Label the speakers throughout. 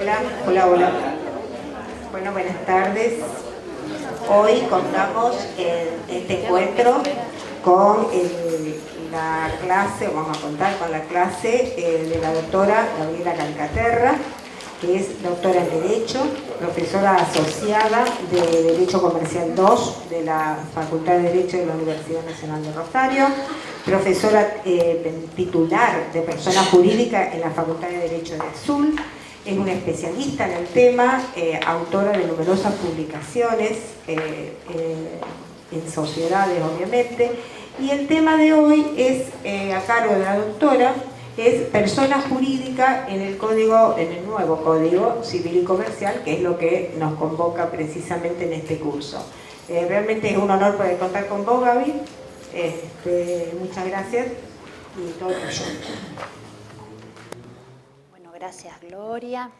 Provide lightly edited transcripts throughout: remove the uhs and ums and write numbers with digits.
Speaker 1: Hola, hola, hola. Bueno, buenas tardes. Hoy contamos en este encuentro con la clase, vamos a contar con la clase de la doctora Gabriela Calcaterra, que es doctora en Derecho, profesora asociada de Derecho Comercial 2 de la Facultad de Derecho de la Universidad Nacional de Rosario, profesora titular de Persona Jurídica en la Facultad de Derecho de Azul. Es una especialista en el tema, autora de numerosas publicaciones en sociedades, obviamente, y el tema de hoy es, a cargo de la doctora, es persona jurídica en el nuevo Código Civil y Comercial, que es lo que nos convoca precisamente en este curso. Realmente es un honor poder contar con vos, Gaby. Muchas gracias y todo tuyo.
Speaker 2: Gracias, Gloria.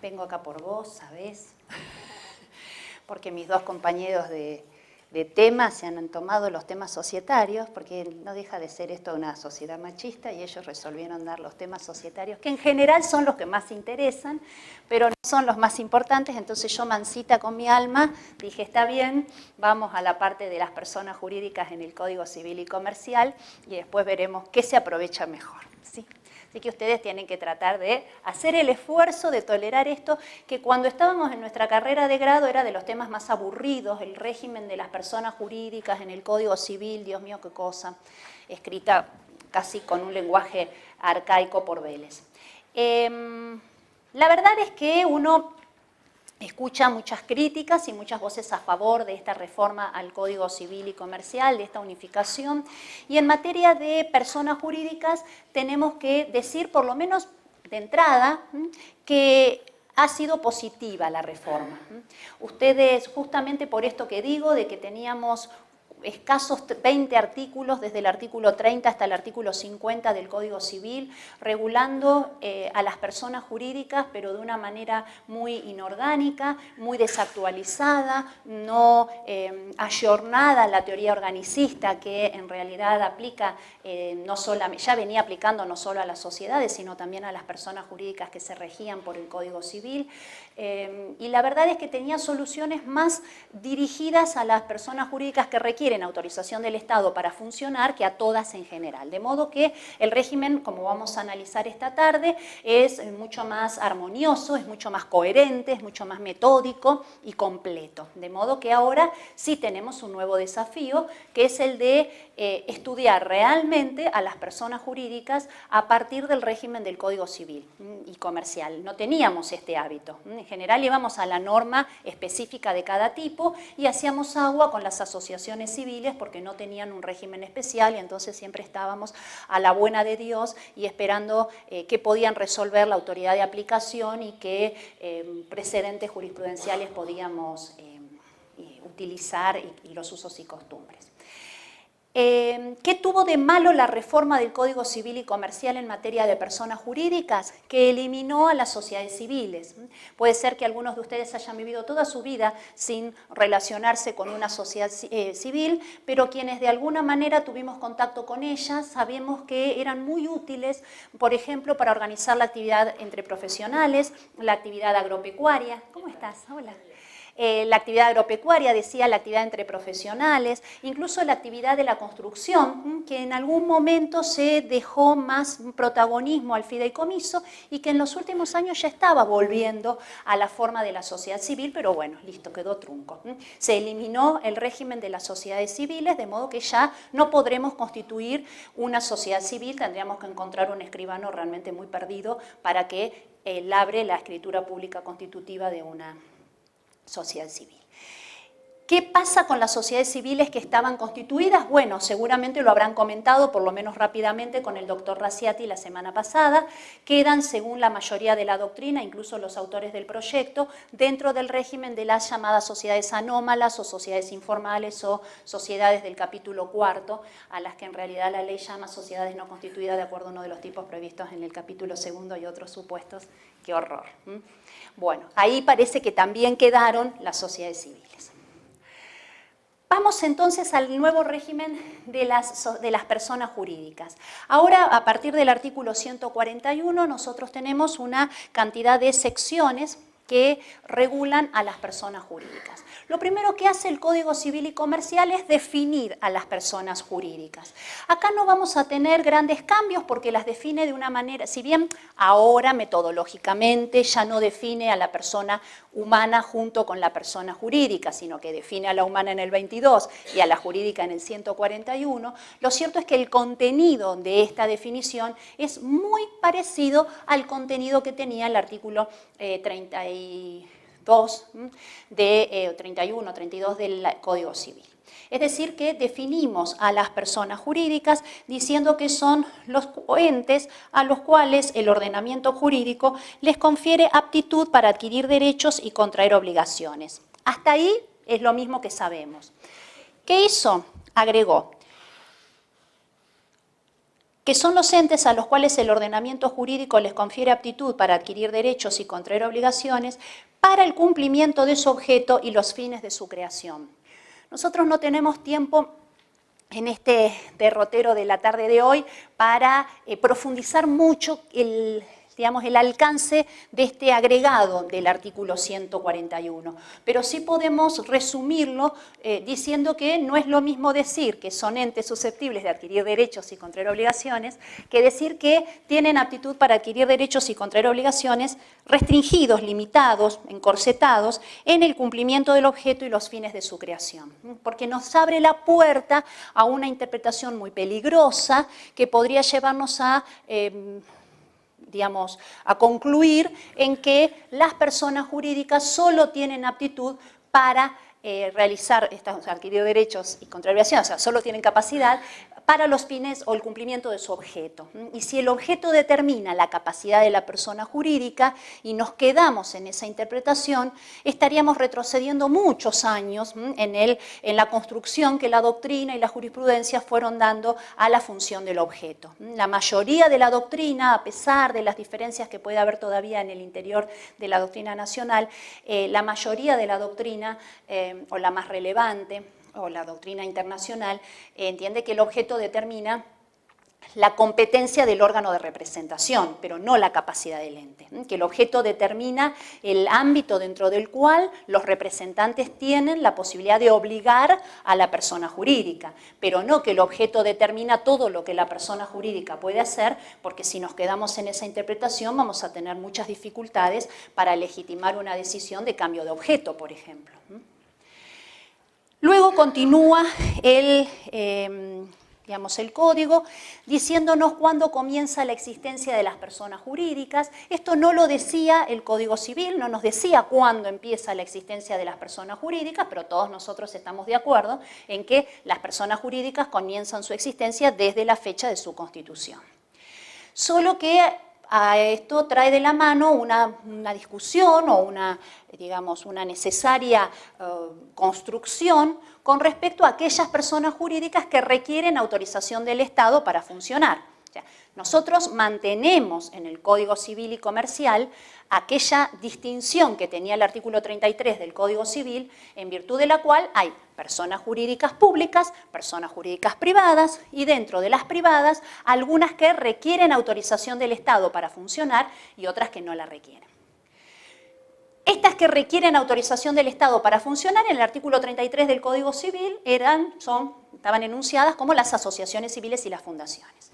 Speaker 2: Vengo acá por vos, ¿sabés? Porque mis dos compañeros de temas se han tomado los temas societarios, porque no deja de ser esto una sociedad machista, y ellos resolvieron dar los temas societarios, que en general son los que más interesan, pero no son los más importantes. Entonces yo, mansita con mi alma, dije, está bien, vamos a la parte de las personas jurídicas en el Código Civil y Comercial, y después veremos qué se aprovecha mejor, ¿sí? Así que ustedes tienen que tratar de hacer el esfuerzo de tolerar esto, que cuando estábamos en nuestra carrera de grado era de los temas más aburridos, el régimen de las personas jurídicas en el Código Civil, Dios mío, qué cosa, escrita casi con un lenguaje arcaico por Vélez. La verdad es que uno escucha muchas críticas y muchas voces a favor de esta reforma al Código Civil y Comercial, de esta unificación. Y en materia de personas jurídicas tenemos que decir, por lo menos de entrada, que ha sido positiva la reforma. Ustedes, justamente por esto que digo, de que teníamos escasos 20 artículos, desde el artículo 30 hasta el artículo 50 del Código Civil, regulando a las personas jurídicas, pero de una manera muy inorgánica, muy desactualizada, no ayornada a la teoría organicista, que en realidad aplica, ya venía aplicando no solo a las sociedades, sino también a las personas jurídicas que se regían por el Código Civil. Y la verdad es que tenía soluciones más dirigidas a las personas jurídicas que requieren autorización del Estado para funcionar que a todas en general. De modo que el régimen, como vamos a analizar esta tarde, es mucho más armonioso, es mucho más coherente, es mucho más metódico y completo. De modo que ahora sí tenemos un nuevo desafío, que es el de estudiar realmente a las personas jurídicas a partir del régimen del Código Civil y Comercial. No teníamos este hábito. En general íbamos a la norma específica de cada tipo y hacíamos agua con las asociaciones civiles porque no tenían un régimen especial, y entonces siempre estábamos a la buena de Dios y esperando que podían resolver la autoridad de aplicación y qué precedentes jurisprudenciales podíamos utilizar y los usos y costumbres. ¿Qué tuvo de malo la reforma del Código Civil y Comercial en materia de personas jurídicas? Que eliminó a las sociedades civiles. Puede ser que algunos de ustedes hayan vivido toda su vida sin relacionarse con una sociedad civil, pero quienes de alguna manera tuvimos contacto con ellas sabemos que eran muy útiles, por ejemplo, para organizar la actividad entre profesionales, la actividad agropecuaria. ¿Cómo estás? Hola. La actividad agropecuaria, decía, la actividad entre profesionales, incluso la actividad de la construcción, que en algún momento se dejó más protagonismo al fideicomiso y que en los últimos años ya estaba volviendo a la forma de la sociedad civil, pero bueno, listo, quedó trunco. Se eliminó el régimen de las sociedades civiles, de modo que ya no podremos constituir una sociedad civil, tendríamos que encontrar un escribano realmente muy perdido para que labre la escritura pública constitutiva de una sociedad civil. ¿Qué pasa con las sociedades civiles que estaban constituidas? Bueno, seguramente lo habrán comentado, por lo menos rápidamente, con el doctor Raciati la semana pasada. Quedan, según la mayoría de la doctrina, incluso los autores del proyecto, dentro del régimen de las llamadas sociedades anómalas o sociedades informales o sociedades del capítulo cuarto, a las que en realidad la ley llama sociedades no constituidas de acuerdo a uno de los tipos previstos en el capítulo segundo y otros supuestos. ¡Qué horror! Bueno, ahí parece que también quedaron las sociedades civiles. Vamos entonces al nuevo régimen de las personas jurídicas. Ahora, a partir del artículo 141, nosotros tenemos una cantidad de secciones que regulan a las personas jurídicas. Lo primero que hace el Código Civil y Comercial es definir a las personas jurídicas. Acá no vamos a tener grandes cambios porque las define de una manera, si bien ahora metodológicamente ya no define a la persona humana junto con la persona jurídica, sino que define a la humana en el 22 y a la jurídica en el 141, lo cierto es que el contenido de esta definición es muy parecido al contenido que tenía el artículo 31, 32 del Código Civil. Es decir, que definimos a las personas jurídicas diciendo que son los entes a los cuales el ordenamiento jurídico les confiere aptitud para adquirir derechos y contraer obligaciones. Hasta ahí es lo mismo que sabemos. ¿Qué hizo? Agregó que son los entes a los cuales el ordenamiento jurídico les confiere aptitud para adquirir derechos y contraer obligaciones para el cumplimiento de su objeto y los fines de su creación. Nosotros no tenemos tiempo en este derrotero de la tarde de hoy para profundizar mucho el alcance de este agregado del artículo 141. Pero sí podemos resumirlo diciendo que no es lo mismo decir que son entes susceptibles de adquirir derechos y contraer obligaciones que decir que tienen aptitud para adquirir derechos y contraer obligaciones restringidos, limitados, encorsetados en el cumplimiento del objeto y los fines de su creación. Porque nos abre la puerta a una interpretación muy peligrosa que podría llevarnos a concluir en que las personas jurídicas solo tienen aptitud para adquirir derechos y contraer obligaciones, o sea, solo tienen capacidad para los fines o el cumplimiento de su objeto. Y si el objeto determina la capacidad de la persona jurídica y nos quedamos en esa interpretación, estaríamos retrocediendo muchos años en la construcción que la doctrina y la jurisprudencia fueron dando a la función del objeto. La mayoría de la doctrina, a pesar de las diferencias que puede haber todavía en el interior de la doctrina nacional, la mayoría de la doctrina, o la más relevante, o la doctrina internacional, entiende que el objeto determina la competencia del órgano de representación, pero no la capacidad del ente. Que el objeto determina el ámbito dentro del cual los representantes tienen la posibilidad de obligar a la persona jurídica, pero no que el objeto determina todo lo que la persona jurídica puede hacer, porque si nos quedamos en esa interpretación vamos a tener muchas dificultades para legitimar una decisión de cambio de objeto, por ejemplo. Luego continúa el código diciéndonos cuándo comienza la existencia de las personas jurídicas. Esto no lo decía el Código Civil, no nos decía cuándo empieza la existencia de las personas jurídicas, pero todos nosotros estamos de acuerdo en que las personas jurídicas comienzan su existencia desde la fecha de su constitución. Solo que a esto trae de la mano una discusión o una necesaria construcción con respecto a aquellas personas jurídicas que requieren autorización del Estado para funcionar. O sea, nosotros mantenemos en el Código Civil y Comercial aquella distinción que tenía el artículo 33 del Código Civil, en virtud de la cual hay personas jurídicas públicas, personas jurídicas privadas, y dentro de las privadas, algunas que requieren autorización del Estado para funcionar y otras que no la requieren. Estas que requieren autorización del Estado para funcionar, en el artículo 33 del Código Civil, estaban enunciadas como las asociaciones civiles y las fundaciones.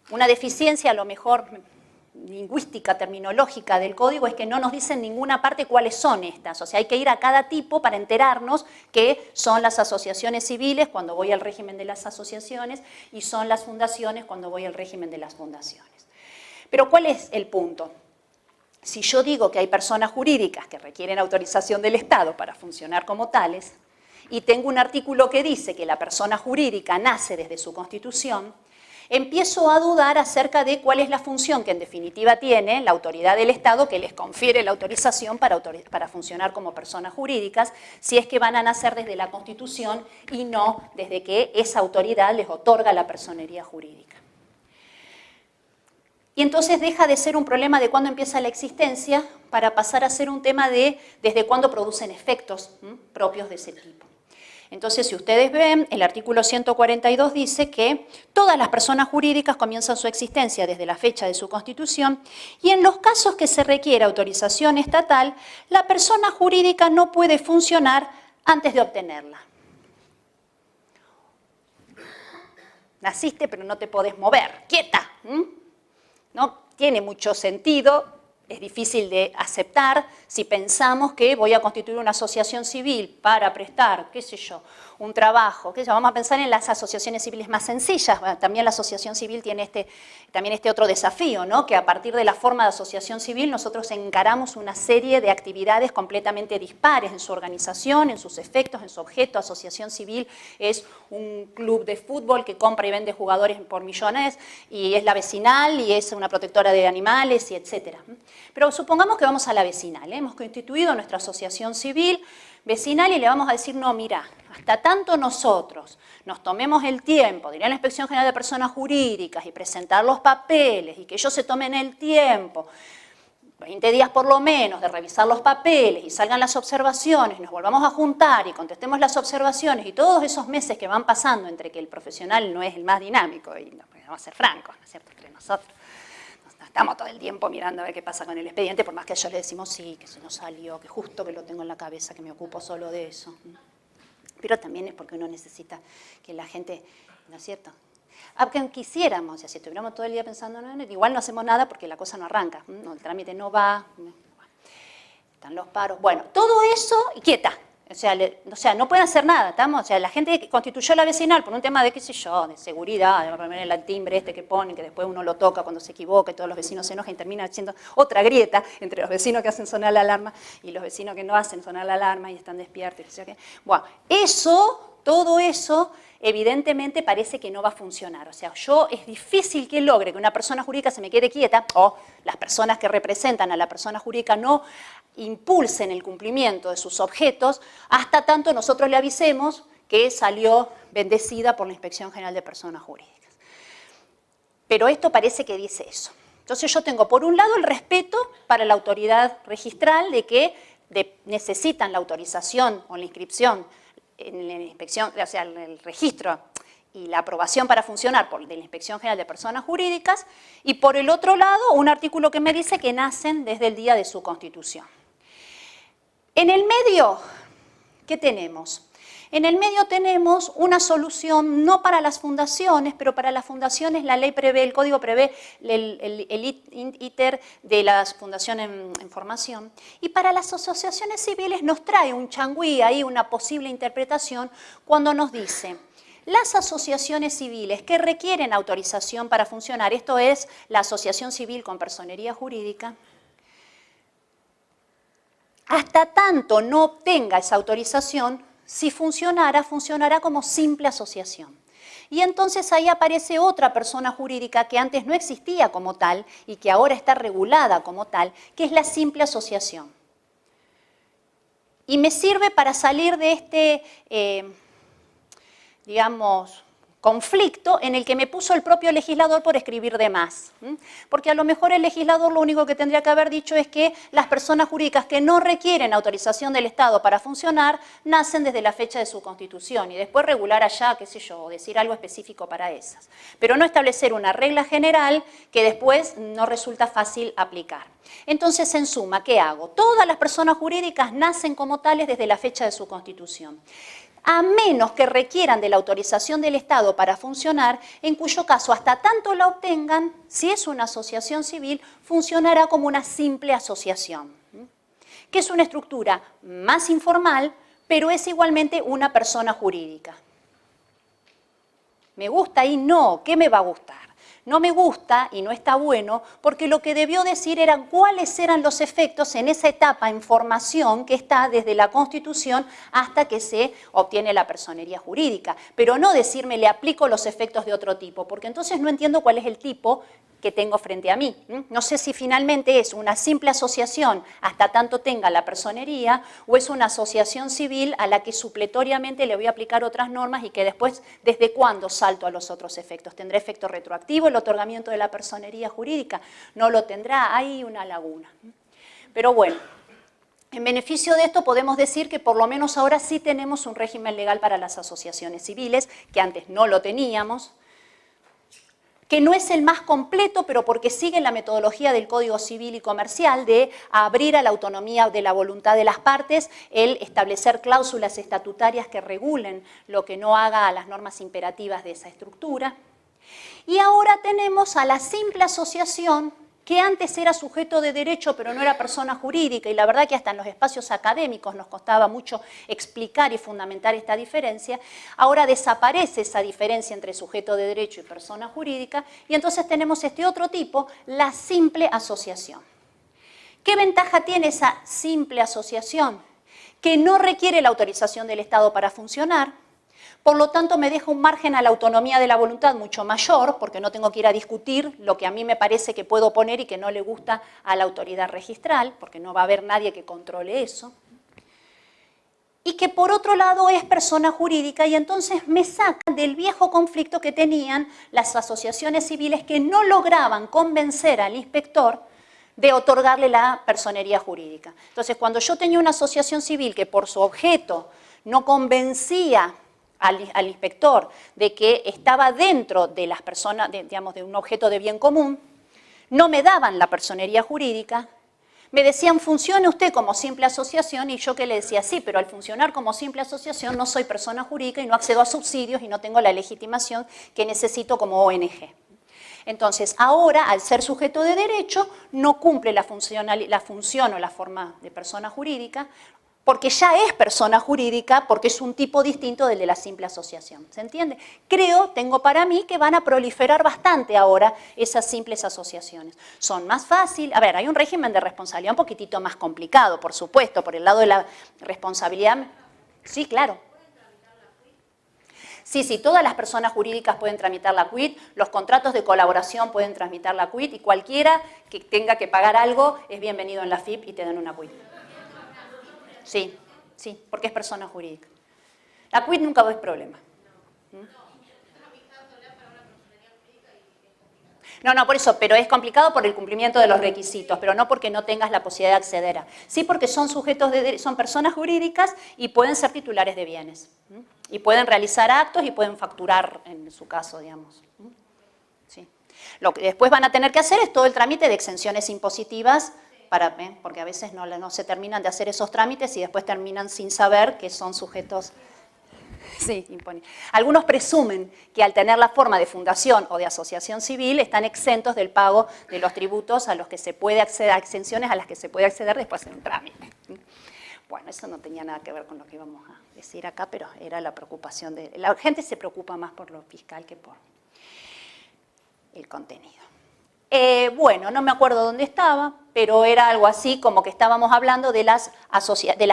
Speaker 2: Una deficiencia, a lo mejor lingüística, terminológica del código, es que no nos dice en ninguna parte cuáles son estas. O sea, hay que ir a cada tipo para enterarnos que son las asociaciones civiles cuando voy al régimen de las asociaciones y son las fundaciones cuando voy al régimen de las fundaciones. Pero ¿cuál es el punto? Si yo digo que hay personas jurídicas que requieren autorización del Estado para funcionar como tales, y tengo un artículo que dice que la persona jurídica nace desde su constitución, empiezo a dudar acerca de cuál es la función que en definitiva tiene la autoridad del Estado que les confiere la autorización para funcionar como personas jurídicas, si es que van a nacer desde la Constitución y no desde que esa autoridad les otorga la personería jurídica. Y entonces deja de ser un problema de cuándo empieza la existencia para pasar a ser un tema de desde cuándo producen efectos propios de ese tipo. Entonces, si ustedes ven, el artículo 142 dice que todas las personas jurídicas comienzan su existencia desde la fecha de su constitución y en los casos que se requiere autorización estatal, la persona jurídica no puede funcionar antes de obtenerla. Naciste pero no te podés mover, quieta. No tiene mucho sentido, es difícil de aceptar si pensamos que voy a constituir una asociación civil para prestar, qué sé yo, un trabajo, qué sé yo. Vamos a pensar en las asociaciones civiles más sencillas. Bueno, también la asociación civil tiene también este otro desafío, ¿no? Que a partir de la forma de asociación civil nosotros encaramos una serie de actividades completamente dispares en su organización, en sus efectos, en su objeto. Asociación civil es un club de fútbol que compra y vende jugadores por millones, y es la vecinal, y es una protectora de animales, y etcétera. Pero supongamos que vamos a la vecinal, ¿eh? Hemos constituido nuestra asociación civil vecinal y le vamos a decir, no, mira, hasta tanto nosotros nos tomemos el tiempo de ir a la Inspección General de Personas Jurídicas y presentar los papeles y que ellos se tomen el tiempo, 20 días por lo menos, de revisar los papeles y salgan las observaciones, nos volvamos a juntar y contestemos las observaciones, y todos esos meses que van pasando entre que el profesional no es el más dinámico, y vamos a ser francos, ¿no es cierto?, entre nosotros. Estamos todo el tiempo mirando a ver qué pasa con el expediente, por más que a ellos le decimos sí, que se nos salió, que justo que lo tengo en la cabeza, que me ocupo solo de eso. Pero también es porque uno necesita que la gente, ¿no es cierto? Aunque quisiéramos, si estuviéramos todo el día pensando, igual no hacemos nada porque la cosa no arranca, el trámite no va, están los paros. Bueno, todo eso, y quieta. O sea, no pueden hacer nada, ¿estamos? O sea, la gente que constituyó la vecinal por un tema de, qué sé yo, de seguridad, de poner el timbre que ponen, que después uno lo toca cuando se equivoca y todos los vecinos se enojan y termina haciendo otra grieta entre los vecinos que hacen sonar la alarma y los vecinos que no hacen sonar la alarma y están despiertos. Bueno, todo eso, evidentemente parece que no va a funcionar. O sea, es difícil que logre que una persona jurídica se me quede quieta, o las personas que representan a la persona jurídica no impulsen el cumplimiento de sus objetos, hasta tanto nosotros le avisemos que salió bendecida por la Inspección General de Personas Jurídicas. Pero esto parece que dice eso. Entonces yo tengo, por un lado, el respeto para la autoridad registral de que necesitan la autorización o la inscripción en la inspección, o sea, el registro y la aprobación para funcionar de la Inspección General de Personas Jurídicas, y por el otro lado, un artículo que me dice que nacen desde el día de su constitución. En el medio, ¿qué tenemos? En el medio tenemos una solución no para las fundaciones, pero para las fundaciones la ley prevé, el código prevé el íter de las fundaciones en formación, y para las asociaciones civiles nos trae un changüí ahí, una posible interpretación, cuando nos dice: las asociaciones civiles que requieren autorización para funcionar, esto es la asociación civil con personería jurídica, hasta tanto no obtenga esa autorización, si funcionará como simple asociación. Y entonces ahí aparece otra persona jurídica que antes no existía como tal y que ahora está regulada como tal, que es la simple asociación. Y me sirve para salir de este, digamos, conflicto en el que me puso el propio legislador por escribir de más. Porque a lo mejor el legislador lo único que tendría que haber dicho es que las personas jurídicas que no requieren autorización del Estado para funcionar nacen desde la fecha de su constitución, y después regular allá, qué sé yo, decir algo específico para esas. Pero no establecer una regla general que después no resulta fácil aplicar. Entonces, en suma, ¿qué hago? Todas las personas jurídicas nacen como tales desde la fecha de su constitución, a menos que requieran de la autorización del Estado para funcionar, en cuyo caso, hasta tanto la obtengan, si es una asociación civil, funcionará como una simple asociación, que es una estructura más informal, pero es igualmente una persona jurídica. ¿Me gusta y no? ¿Qué me va a gustar? No me gusta y no está bueno porque lo que debió decir eran cuáles eran los efectos en esa etapa en formación que está desde la Constitución hasta que se obtiene la personería jurídica. Pero no decirme le aplico los efectos de otro tipo, porque entonces no entiendo cuál es el tipo que tengo frente a mí. No sé si finalmente es una simple asociación hasta tanto tenga la personería o es una asociación civil a la que supletoriamente le voy a aplicar otras normas y que después, ¿desde cuándo salto a los otros efectos? ¿Tendrá efecto retroactivo el otorgamiento de la personería jurídica? No lo tendrá, hay una laguna. Pero bueno, En beneficio de esto podemos decir que por lo menos ahora sí tenemos un régimen legal para las asociaciones civiles, que antes no lo teníamos, que no es el más completo, pero porque sigue la metodología del Código Civil y Comercial de abrir a la autonomía de la voluntad de las partes, el establecer cláusulas estatutarias que regulen lo que no haga a las normas imperativas de esa estructura. Y ahora tenemos a la simple asociación, que antes era sujeto de derecho pero no era persona jurídica, y la verdad que hasta en los espacios académicos nos costaba mucho explicar y fundamentar esta diferencia. Ahora desaparece esa diferencia entre sujeto de derecho y persona jurídica, y entonces tenemos este otro tipo, la simple asociación. ¿Qué ventaja tiene esa simple asociación? Que no requiere la autorización del Estado para funcionar. Por lo tanto, me deja un margen a la autonomía de la voluntad mucho mayor, porque no tengo que ir a discutir lo que a mí me parece que puedo poner y que no le gusta a la autoridad registral, porque no va a haber nadie que controle eso. Y que por otro lado es persona jurídica, y entonces me saca del viejo conflicto que tenían las asociaciones civiles que no lograban convencer al inspector de otorgarle la personería jurídica. Entonces, cuando yo tenía una asociación civil que por su objeto no convencía al inspector de que estaba dentro de las personas, digamos, de un objeto de bien común, no me daban la personería jurídica, me decían, funcione usted como simple asociación, y yo que le decía, sí, pero al funcionar como simple asociación no soy persona jurídica y no accedo a subsidios y no tengo la legitimación que necesito como ONG. Entonces, ahora, al ser sujeto de derecho, no cumple la función o la forma de persona jurídica, porque ya es persona jurídica, porque es un tipo distinto del de la simple asociación. ¿Se entiende? Tengo para mí que van a proliferar bastante ahora esas simples asociaciones. Son más fáciles. A ver, hay un régimen de responsabilidad un poquitito más complicado, por supuesto, por el lado de la responsabilidad. Sí, claro. Sí, todas las personas jurídicas pueden tramitar la quit, los contratos de colaboración pueden tramitar la quit, y cualquiera que tenga que pagar algo es bienvenido en la FIP y te dan una quit. Sí, porque es persona jurídica. La quit nunca es problema. No, por eso, pero es complicado por el cumplimiento de los requisitos, pero no porque no tengas la posibilidad de acceder a. Sí, porque son son personas jurídicas y pueden ser titulares de bienes. Y pueden realizar actos y pueden facturar, en su caso, digamos. Sí. Lo que después van a tener que hacer es todo el trámite de exenciones impositivas, porque a veces no se terminan de hacer esos trámites y después terminan sin saber que son sujetos. Sí, impone. Algunos presumen que al tener la forma de fundación o de asociación civil están exentos del pago de los tributos a los que se puede acceder, a exenciones a las que se puede acceder después de un trámite. Bueno, eso no tenía nada que ver con lo que íbamos a decir acá, pero era la preocupación de... La gente se preocupa más por lo fiscal que por el contenido. Bueno, no me acuerdo dónde estaba, pero era algo así como que estábamos hablando de las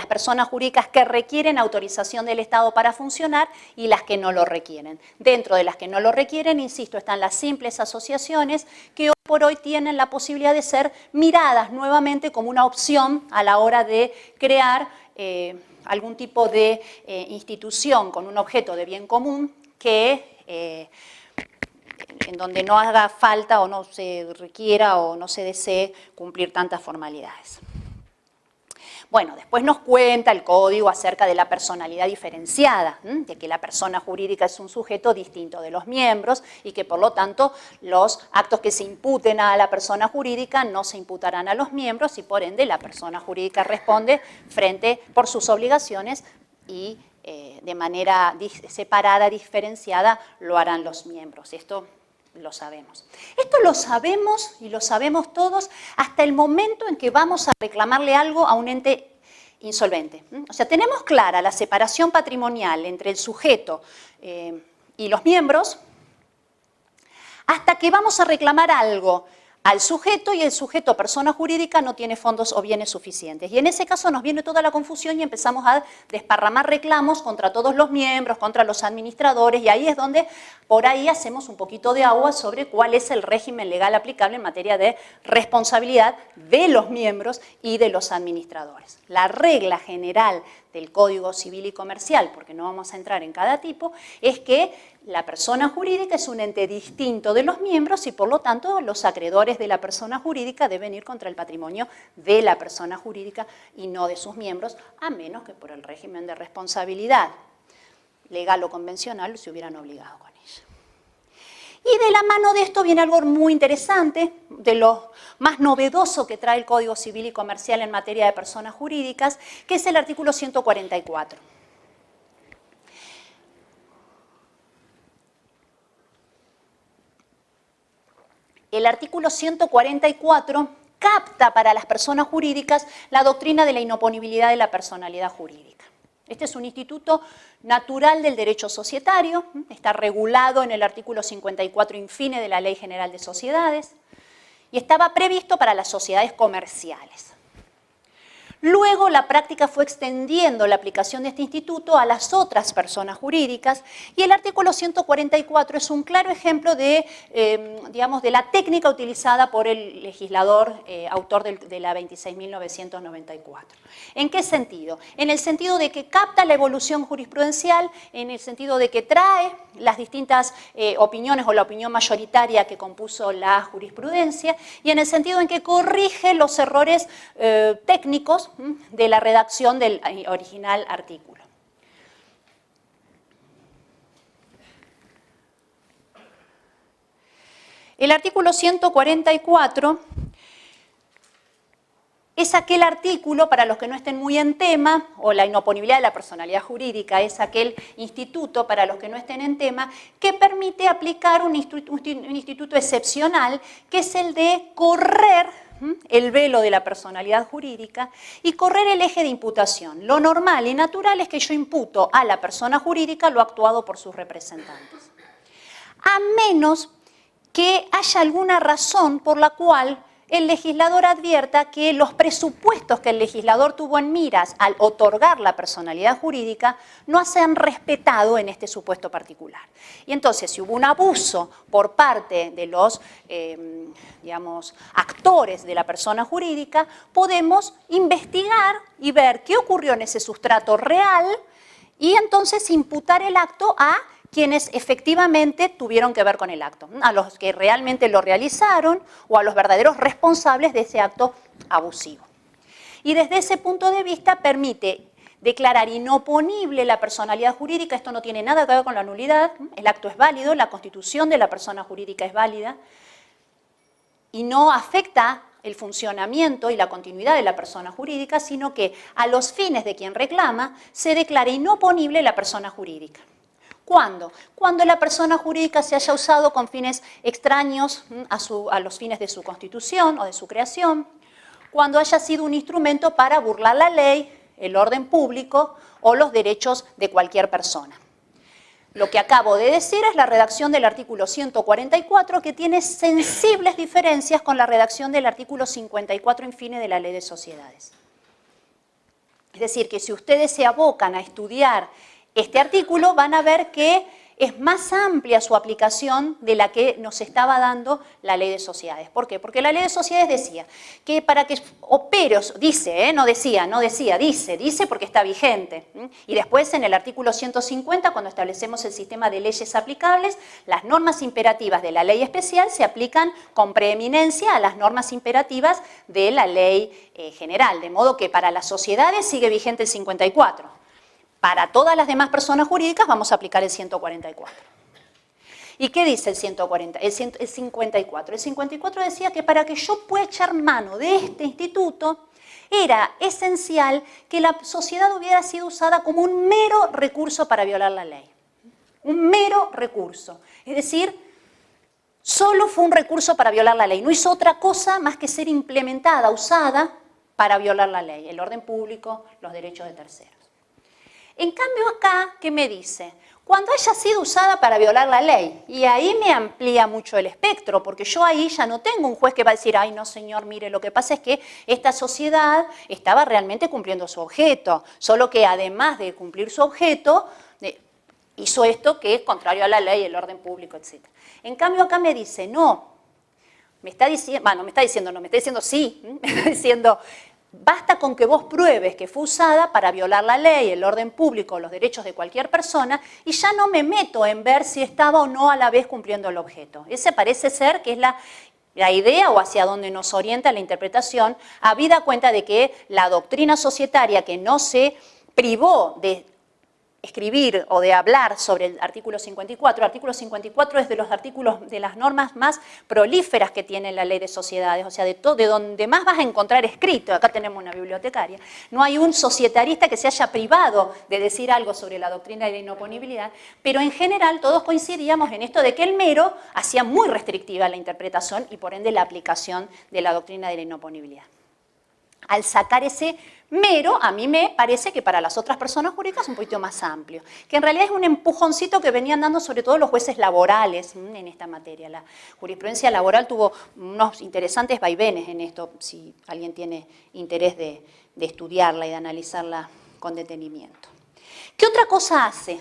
Speaker 2: personas jurídicas que requieren autorización del Estado para funcionar y las que no lo requieren. Dentro de las que no lo requieren, insisto, están las simples asociaciones que hoy por hoy tienen la posibilidad de ser miradas nuevamente como una opción a la hora de crear algún tipo de institución con un objeto de bien común que... en donde no haga falta o no se requiera o no se desee cumplir tantas formalidades. Bueno, después nos cuenta el código acerca de la personalidad diferenciada, de que la persona jurídica es un sujeto distinto de los miembros y que por lo tanto los actos que se imputen a la persona jurídica no se imputarán a los miembros y por ende la persona jurídica responde por sus obligaciones y de manera separada, diferenciada, lo harán los miembros. Esto lo sabemos. Esto lo sabemos y lo sabemos todos hasta el momento en que vamos a reclamarle algo a un ente insolvente. O sea, tenemos clara la separación patrimonial entre el sujeto y los miembros hasta que vamos a reclamar algo al sujeto y el sujeto, persona jurídica, no tiene fondos o bienes suficientes. Y en ese caso nos viene toda la confusión y empezamos a desparramar reclamos contra todos los miembros, contra los administradores, y ahí es donde por ahí hacemos un poquito de agua sobre cuál es el régimen legal aplicable en materia de responsabilidad de los miembros y de los administradores. La regla general del Código Civil y Comercial, porque no vamos a entrar en cada tipo, es que la persona jurídica es un ente distinto de los miembros y por lo tanto los acreedores de la persona jurídica deben ir contra el patrimonio de la persona jurídica y no de sus miembros, a menos que por el régimen de responsabilidad legal o convencional se hubieran obligado con ella. Y de la mano de esto viene algo muy interesante, de lo más novedoso que trae el Código Civil y Comercial en materia de personas jurídicas, que es el artículo 144. El artículo 144 capta para las personas jurídicas la doctrina de la inoponibilidad de la personalidad jurídica. Este es un instituto natural del derecho societario, está regulado en el artículo 54 infine de la Ley General de Sociedades y estaba previsto para las sociedades comerciales. Luego la práctica fue extendiendo la aplicación de este instituto a las otras personas jurídicas y el artículo 144 es un claro ejemplo de, digamos, de la técnica utilizada por el legislador autor de la 26.994. ¿En qué sentido? En el sentido de que capta la evolución jurisprudencial, en el sentido de que trae las distintas opiniones o la opinión mayoritaria que compuso la jurisprudencia y en el sentido en que corrige los errores técnicos de la redacción del original artículo. El artículo 144 es aquel artículo, para los que no estén muy en tema, o la inoponibilidad de la personalidad jurídica es aquel instituto, para los que no estén en tema, que permite aplicar un instituto excepcional, que es el de correr el velo de la personalidad jurídica y correr el eje de imputación. Lo normal y natural es que yo imputo a la persona jurídica lo actuado por sus representantes. A menos que haya alguna razón por la cual el legislador advierta que los presupuestos que el legislador tuvo en miras al otorgar la personalidad jurídica no se han respetado en este supuesto particular. Y entonces, si hubo un abuso por parte de los, digamos, actores de la persona jurídica, podemos investigar y ver qué ocurrió en ese sustrato real y entonces imputar el acto a quienes efectivamente tuvieron que ver con el acto, a los que realmente lo realizaron o a los verdaderos responsables de ese acto abusivo. Y desde ese punto de vista permite declarar inoponible la personalidad jurídica, esto no tiene nada que ver con la nulidad, el acto es válido, la constitución de la persona jurídica es válida y no afecta el funcionamiento y la continuidad de la persona jurídica, sino que a los fines de quien reclama se declara inoponible la persona jurídica. ¿Cuándo? Cuando la persona jurídica se haya usado con fines extraños a los fines de su constitución o de su creación, cuando haya sido un instrumento para burlar la ley, el orden público o los derechos de cualquier persona. Lo que acabo de decir es la redacción del artículo 144 que tiene sensibles diferencias con la redacción del artículo 54 infine de la Ley de Sociedades. Es decir, que si ustedes se abocan a estudiar este artículo van a ver que es más amplia su aplicación de la que nos estaba dando la Ley de Sociedades. ¿Por qué? Porque la Ley de Sociedades decía que para que opere, dice, no decía, dice porque está vigente. Y después en el artículo 150, cuando establecemos el sistema de leyes aplicables, las normas imperativas de la ley especial se aplican con preeminencia a las normas imperativas de la ley general. De modo que para las sociedades sigue vigente el 54. Para todas las demás personas jurídicas vamos a aplicar el 144. ¿Y qué dice el 54? El 54 decía que para que yo pueda echar mano de este instituto era esencial que la sociedad hubiera sido usada como un mero recurso para violar la ley. Un mero recurso. Es decir, solo fue un recurso para violar la ley. No hizo otra cosa más que ser implementada, usada para violar la ley, el orden público, los derechos de terceros. En cambio acá, ¿qué me dice? Cuando haya sido usada para violar la ley, y ahí me amplía mucho el espectro, porque yo ahí ya no tengo un juez que va a decir, ay no señor, mire, lo que pasa es que esta sociedad estaba realmente cumpliendo su objeto, solo que además de cumplir su objeto, hizo esto que es contrario a la ley, el orden público, etc. En cambio acá me dice, no, me está diciendo sí, me está diciendo, basta con que vos pruebes que fue usada para violar la ley, el orden público, los derechos de cualquier persona, y ya no me meto en ver si estaba o no a la vez cumpliendo el objeto. Ese parece ser que es la idea o hacia donde nos orienta la interpretación, habida cuenta de que la doctrina societaria que no se privó de escribir o de hablar sobre el artículo 54. El artículo 54 es de los artículos, de las normas más prolíferas que tiene la ley de sociedades, o sea, de donde más vas a encontrar escrito. Acá tenemos una bibliotecaria. No hay un societarista que se haya privado de decir algo sobre la doctrina de la inoponibilidad, pero en general todos coincidíamos en esto de que el mero hacía muy restrictiva la interpretación y por ende la aplicación de la doctrina de la inoponibilidad. Al sacar ese mero, a mí me parece que para las otras personas jurídicas es un poquito más amplio, que en realidad es un empujoncito que venían dando sobre todo los jueces laborales en esta materia. La jurisprudencia laboral tuvo unos interesantes vaivenes en esto, si alguien tiene interés de estudiarla y de analizarla con detenimiento. ¿Qué otra cosa hace?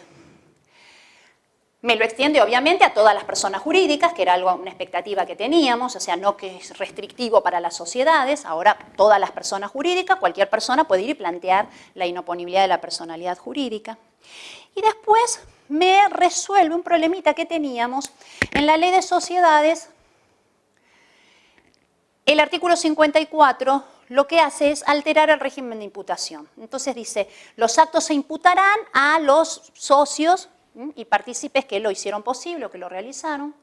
Speaker 2: Me lo extiende obviamente a todas las personas jurídicas, que era una expectativa que teníamos, o sea, no que es restrictivo para las sociedades, ahora todas las personas jurídicas, cualquier persona puede ir y plantear la inoponibilidad de la personalidad jurídica. Y después me resuelve un problemita que teníamos en la ley de sociedades. El artículo 54 lo que hace es alterar el régimen de imputación. Entonces dice, los actos se imputarán a los socios y partícipes que lo hicieron posible o que lo realizaron,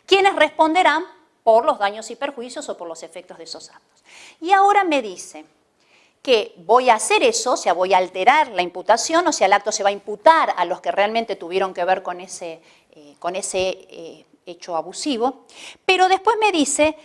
Speaker 2: quienes responderán por los daños y perjuicios o por los efectos de esos actos. Y ahora me dice que voy a hacer eso, o sea, voy a alterar la imputación, o sea, el acto se va a imputar a los que realmente tuvieron que ver con ese hecho abusivo, pero después me dice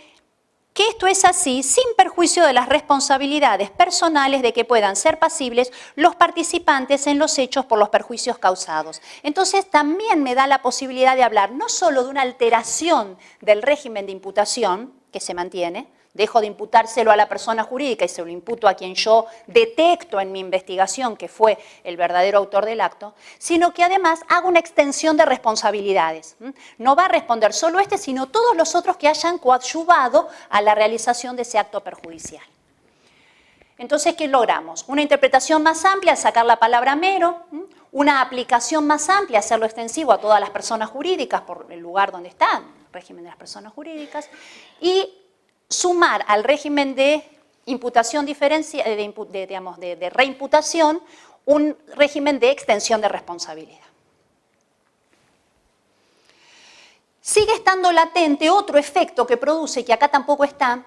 Speaker 2: que esto es así sin perjuicio de las responsabilidades personales de que puedan ser pasibles los participantes en los hechos por los perjuicios causados. Entonces también me da la posibilidad de hablar no solo de una alteración del régimen de imputación que se mantiene, dejo de imputárselo a la persona jurídica y se lo imputo a quien yo detecto en mi investigación que fue el verdadero autor del acto, sino que además hago una extensión de responsabilidades. No va a responder solo este, sino todos los otros que hayan coadyuvado a la realización de ese acto perjudicial. Entonces, ¿qué logramos? Una interpretación más amplia al sacar la palabra mero, una aplicación más amplia, hacerlo extensivo a todas las personas jurídicas por el lugar donde está, el régimen de las personas jurídicas, y sumar al régimen de imputación de reimputación un régimen de extensión de responsabilidad. Sigue estando latente otro efecto que produce, que acá tampoco está,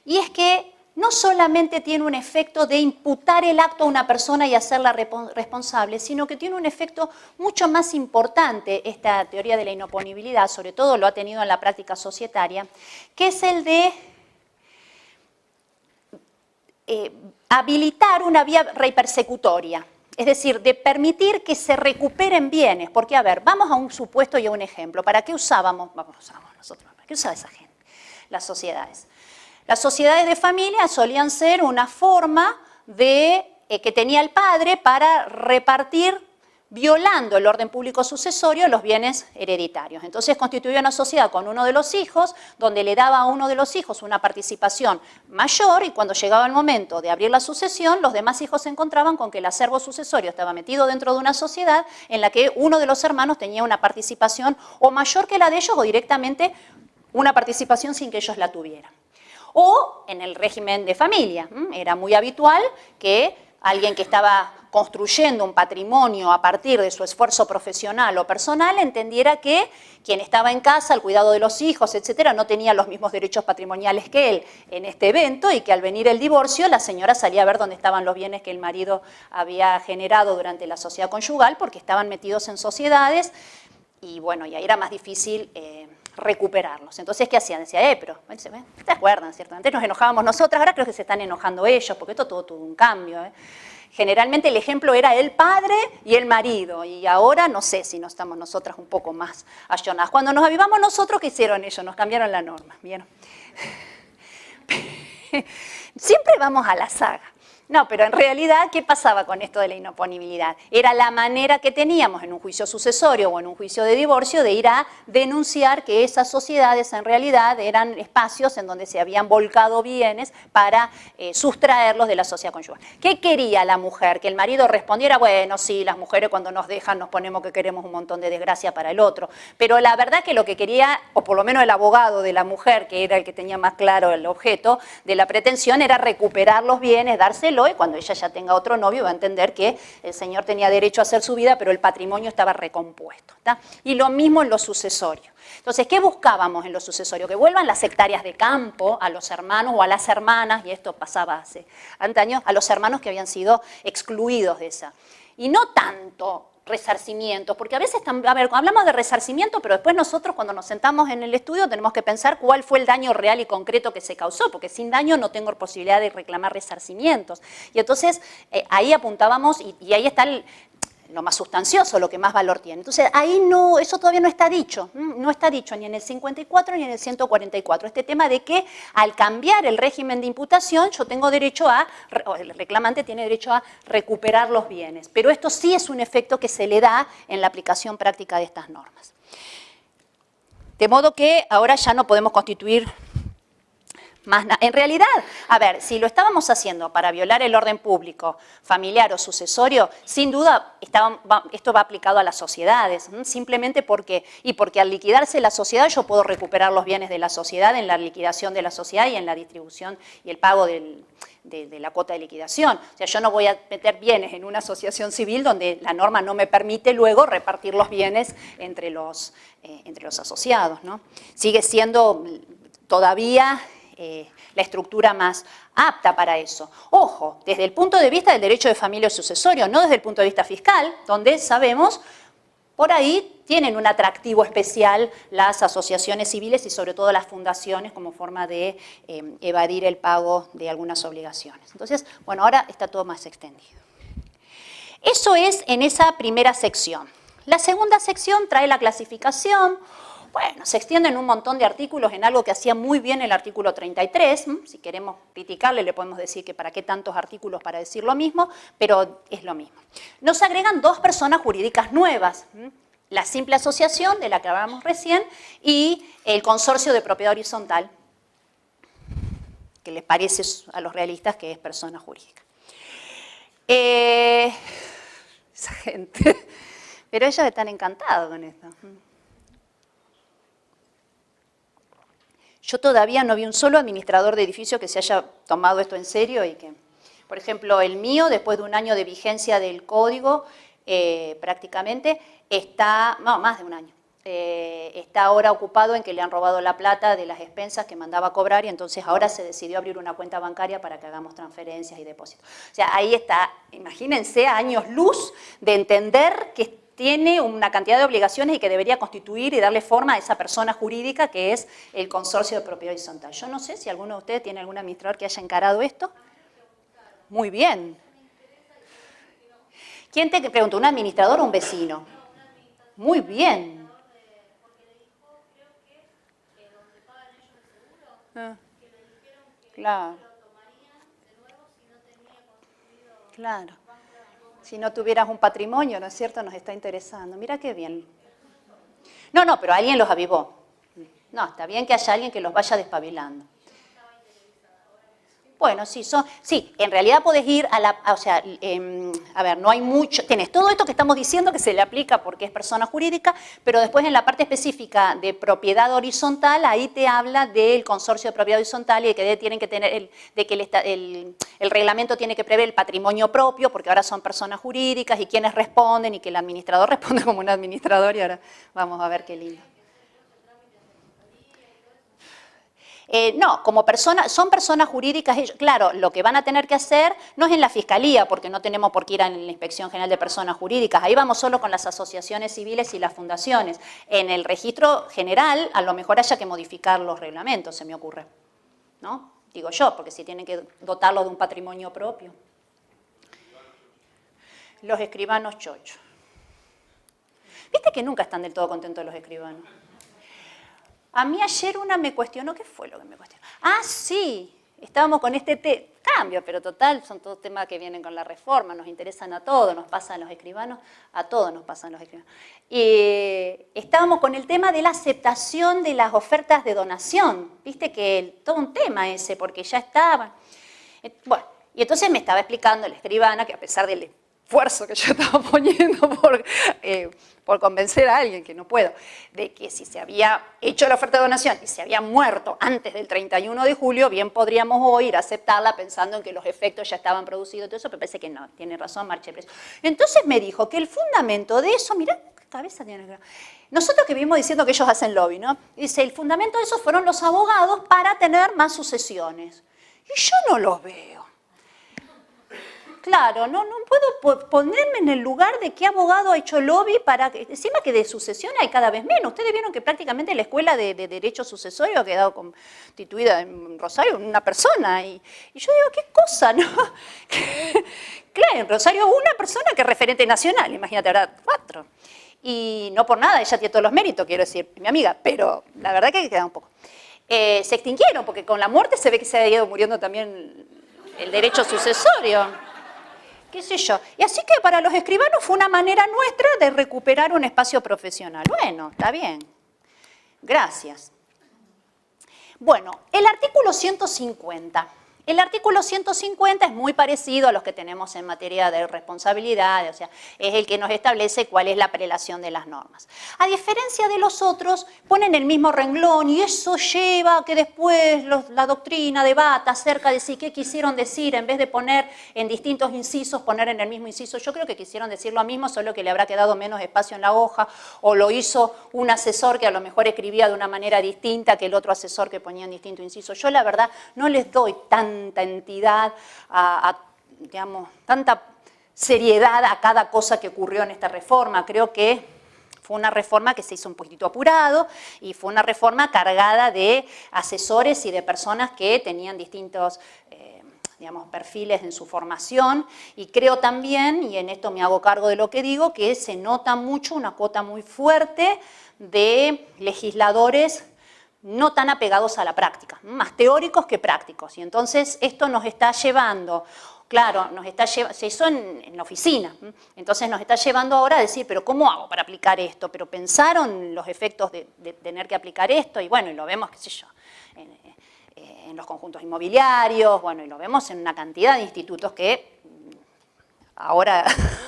Speaker 2: y es que no solamente tiene un efecto de imputar el acto a una persona y hacerla responsable, sino que tiene un efecto mucho más importante, esta teoría de la inoponibilidad, sobre todo lo ha tenido en la práctica societaria, que es el de habilitar una vía reipersecutoria, es decir, de permitir que se recuperen bienes, porque a ver, vamos a un supuesto y a un ejemplo. ¿Para qué usábamos nosotros? ¿Para qué usaba esa gente? Las sociedades. Las sociedades de familia solían ser una forma de que tenía el padre para repartir, violando el orden público sucesorio, los bienes hereditarios. Entonces constituía una sociedad con uno de los hijos, donde le daba a uno de los hijos una participación mayor, y cuando llegaba el momento de abrir la sucesión, los demás hijos se encontraban con que el acervo sucesorio estaba metido dentro de una sociedad en la que uno de los hermanos tenía una participación o mayor que la de ellos o directamente una participación sin que ellos la tuvieran. O en el régimen de familia, era muy habitual que alguien que estaba construyendo un patrimonio a partir de su esfuerzo profesional o personal entendiera que quien estaba en casa, al cuidado de los hijos, etcétera, no tenía los mismos derechos patrimoniales que él en este evento, y que al venir el divorcio la señora salía a ver dónde estaban los bienes que el marido había generado durante la sociedad conyugal, porque estaban metidos en sociedades y bueno, y ahí era más difícil recuperarlos. Entonces, ¿qué hacían? Decía, pero, ¿te acuerdan, cierto? Antes nos enojábamos nosotras, ahora creo que se están enojando ellos, porque esto todo tuvo un cambio. Generalmente el ejemplo era el padre y el marido, y ahora no sé si no estamos nosotras un poco más ayornadas. Cuando nos avivamos nosotros, ¿qué hicieron ellos? Nos cambiaron la norma, ¿vieron? Siempre vamos a la saga. No, pero en realidad, ¿qué pasaba con esto de la inoponibilidad? Era la manera que teníamos en un juicio sucesorio o en un juicio de divorcio de ir a denunciar que esas sociedades en realidad eran espacios en donde se habían volcado bienes para sustraerlos de la sociedad conyugal. ¿Qué quería la mujer? Que el marido respondiera, bueno, sí, las mujeres cuando nos dejan nos ponemos que queremos un montón de desgracia para el otro. Pero la verdad que lo que quería, o por lo menos el abogado de la mujer, que era el que tenía más claro el objeto de la pretensión, era recuperar los bienes, dárselo, y cuando ella ya tenga otro novio va a entender que el señor tenía derecho a hacer su vida, pero el patrimonio estaba recompuesto, ¿tá? Y lo mismo en lo sucesorio. Entonces, ¿qué buscábamos en lo sucesorio? Que vuelvan las hectáreas de campo a los hermanos o a las hermanas, y esto pasaba hace años, a los hermanos que habían sido excluidos de esa. Y no tanto resarcimientos, porque a veces, a ver, hablamos de resarcimiento, pero después nosotros cuando nos sentamos en el estudio tenemos que pensar cuál fue el daño real y concreto que se causó, porque sin daño no tengo posibilidad de reclamar resarcimientos. Y entonces ahí apuntábamos y ahí está lo más sustancioso, lo que más valor tiene. Entonces ahí no, eso todavía no está dicho ni en el 54 ni en el 144. Este tema de que al cambiar el régimen de imputación yo tengo derecho el reclamante tiene derecho a recuperar los bienes, pero esto sí es un efecto que se le da en la aplicación práctica de estas normas. De modo que ahora ya no podemos constituir más nada. En realidad, a ver, si lo estábamos haciendo para violar el orden público, familiar o sucesorio, sin duda esto va aplicado a las sociedades, simplemente porque al liquidarse la sociedad yo puedo recuperar los bienes de la sociedad en la liquidación de la sociedad y en la distribución y el pago de la cuota de liquidación. O sea, yo no voy a meter bienes en una asociación civil donde la norma no me permite luego repartir los bienes entre los asociados, ¿no? Sigue siendo todavía la estructura más apta para eso. Ojo, desde el punto de vista del derecho de familia o sucesorio, no desde el punto de vista fiscal, donde sabemos, por ahí tienen un atractivo especial las asociaciones civiles y sobre todo las fundaciones como forma de evadir el pago de algunas obligaciones. Entonces, bueno, ahora está todo más extendido. Eso es en esa primera sección. La segunda sección trae la clasificación. Bueno, se extienden un montón de artículos en algo que hacía muy bien el artículo 33. Si queremos criticarle, le podemos decir que para qué tantos artículos para decir lo mismo, pero es lo mismo. Nos agregan dos personas jurídicas nuevas. La simple asociación, de la que hablamos recién, y el consorcio de propiedad horizontal, que les parece a los realistas que es persona jurídica. Esa gente. Pero ellos están encantados con esto. Yo todavía no vi un solo administrador de edificio que se haya tomado esto en serio y que, por ejemplo, el mío, después de un año de vigencia del código, prácticamente está, no, más de un año, está ahora ocupado en que le han robado la plata de las expensas que mandaba a cobrar y entonces ahora se decidió abrir una cuenta bancaria para que hagamos transferencias y depósitos. O sea, ahí está, imagínense, a años luz de entender que tiene una cantidad de obligaciones y que debería constituir y darle forma a esa persona jurídica que es el consorcio de propiedad horizontal. Yo no sé si alguno de ustedes tiene algún administrador que haya encarado esto. Muy bien. ¿Quién te preguntó? ¿Un administrador o un vecino? Muy bien. Claro. Claro. Si no tuvieras un patrimonio, ¿no es cierto? Nos está interesando. Mira qué bien. No, pero alguien los avivó. No, está bien que haya alguien que los vaya despabilando. Bueno, sí, en realidad podés ir a la, a ver, no hay mucho, tenés todo esto que estamos diciendo que se le aplica porque es persona jurídica, pero después en la parte específica de propiedad horizontal, ahí te habla del consorcio de propiedad horizontal y de que tienen que tener, de que el reglamento tiene que prever el patrimonio propio, porque ahora son personas jurídicas y quienes responden y que el administrador responde como un administrador y ahora vamos a ver qué lindo. No, como son personas jurídicas, ellos, claro, lo que van a tener que hacer no es en la fiscalía, porque no tenemos por qué ir a la Inspección General de Personas Jurídicas, ahí vamos solo con las asociaciones civiles y las fundaciones. En el registro general, a lo mejor haya que modificar los reglamentos, se me ocurre, ¿no? Digo yo, porque si tienen que dotarlo de un patrimonio propio. Los escribanos chochos. ¿Viste que nunca están del todo contentos los escribanos? A mí ayer una me cuestionó, ¿qué fue lo que me cuestionó? Ah, sí, estábamos con este cambio, pero total, son todos temas que vienen con la reforma, nos interesan a todos, nos pasan los escribanos, a todos nos pasan los escribanos. Y estábamos con el tema de la aceptación de las ofertas de donación, viste que todo un tema ese, porque ya estaban. Bueno, y entonces me estaba explicando la escribana que a pesar del esfuerzo que yo estaba poniendo por convencer a alguien, que no puedo, de que si se había hecho la oferta de donación y se había muerto antes del 31 de julio, bien podríamos hoy ir a aceptarla pensando en que los efectos ya estaban producidos y todo eso, pero parece que no, tiene razón, marcha de precio. Entonces me dijo que el fundamento de eso, mirá qué cabeza tiene. Nosotros que vivimos diciendo que ellos hacen lobby, ¿no? Dice, el fundamento de eso fueron los abogados para tener más sucesiones. Y yo no los veo. Claro, no puedo ponerme en el lugar de qué abogado ha hecho lobby para que, encima que de sucesión hay cada vez menos. Ustedes vieron que prácticamente la escuela de derecho sucesorio ha quedado constituida en Rosario una persona. Y yo digo, ¿qué cosa, no? Claro, en Rosario una persona que es referente nacional, imagínate, ahora 4. Y no por nada, ella tiene todos los méritos, quiero decir, mi amiga, pero la verdad que queda un poco. Se extinguieron, porque con la muerte se ve que se ha ido muriendo también el derecho sucesorio. Qué sé yo. Y así que para los escribanos fue una manera nuestra de recuperar un espacio profesional. Bueno, está bien. Gracias. Bueno, el artículo 150. El artículo 150 es muy parecido a los que tenemos en materia de responsabilidad, o sea, es el que nos establece cuál es la prelación de las normas. A diferencia de los otros, ponen el mismo renglón y eso lleva a que después la doctrina debata acerca de si qué quisieron decir, en vez de poner en distintos incisos, poner en el mismo inciso. Yo creo que quisieron decir lo mismo, solo que le habrá quedado menos espacio en la hoja, o lo hizo un asesor que a lo mejor escribía de una manera distinta que el otro asesor que ponía en distinto inciso. Yo la verdad no les doy tanta entidad, digamos, tanta seriedad a cada cosa que ocurrió en esta reforma. Creo que fue una reforma que se hizo un poquitito apurado y fue una reforma cargada de asesores y de personas que tenían distintos digamos, perfiles en su formación, y creo también, y en esto me hago cargo de lo que digo, que se nota mucho una cuota muy fuerte de legisladores no tan apegados a la práctica, más teóricos que prácticos. Y entonces esto nos está llevando, claro, se hizo en la oficina, entonces nos está llevando ahora a decir, pero ¿cómo hago para aplicar esto? Pero pensaron los efectos de tener que aplicar esto, y bueno, y lo vemos, qué sé yo, en los conjuntos inmobiliarios, bueno, y lo vemos en una cantidad de institutos que ahora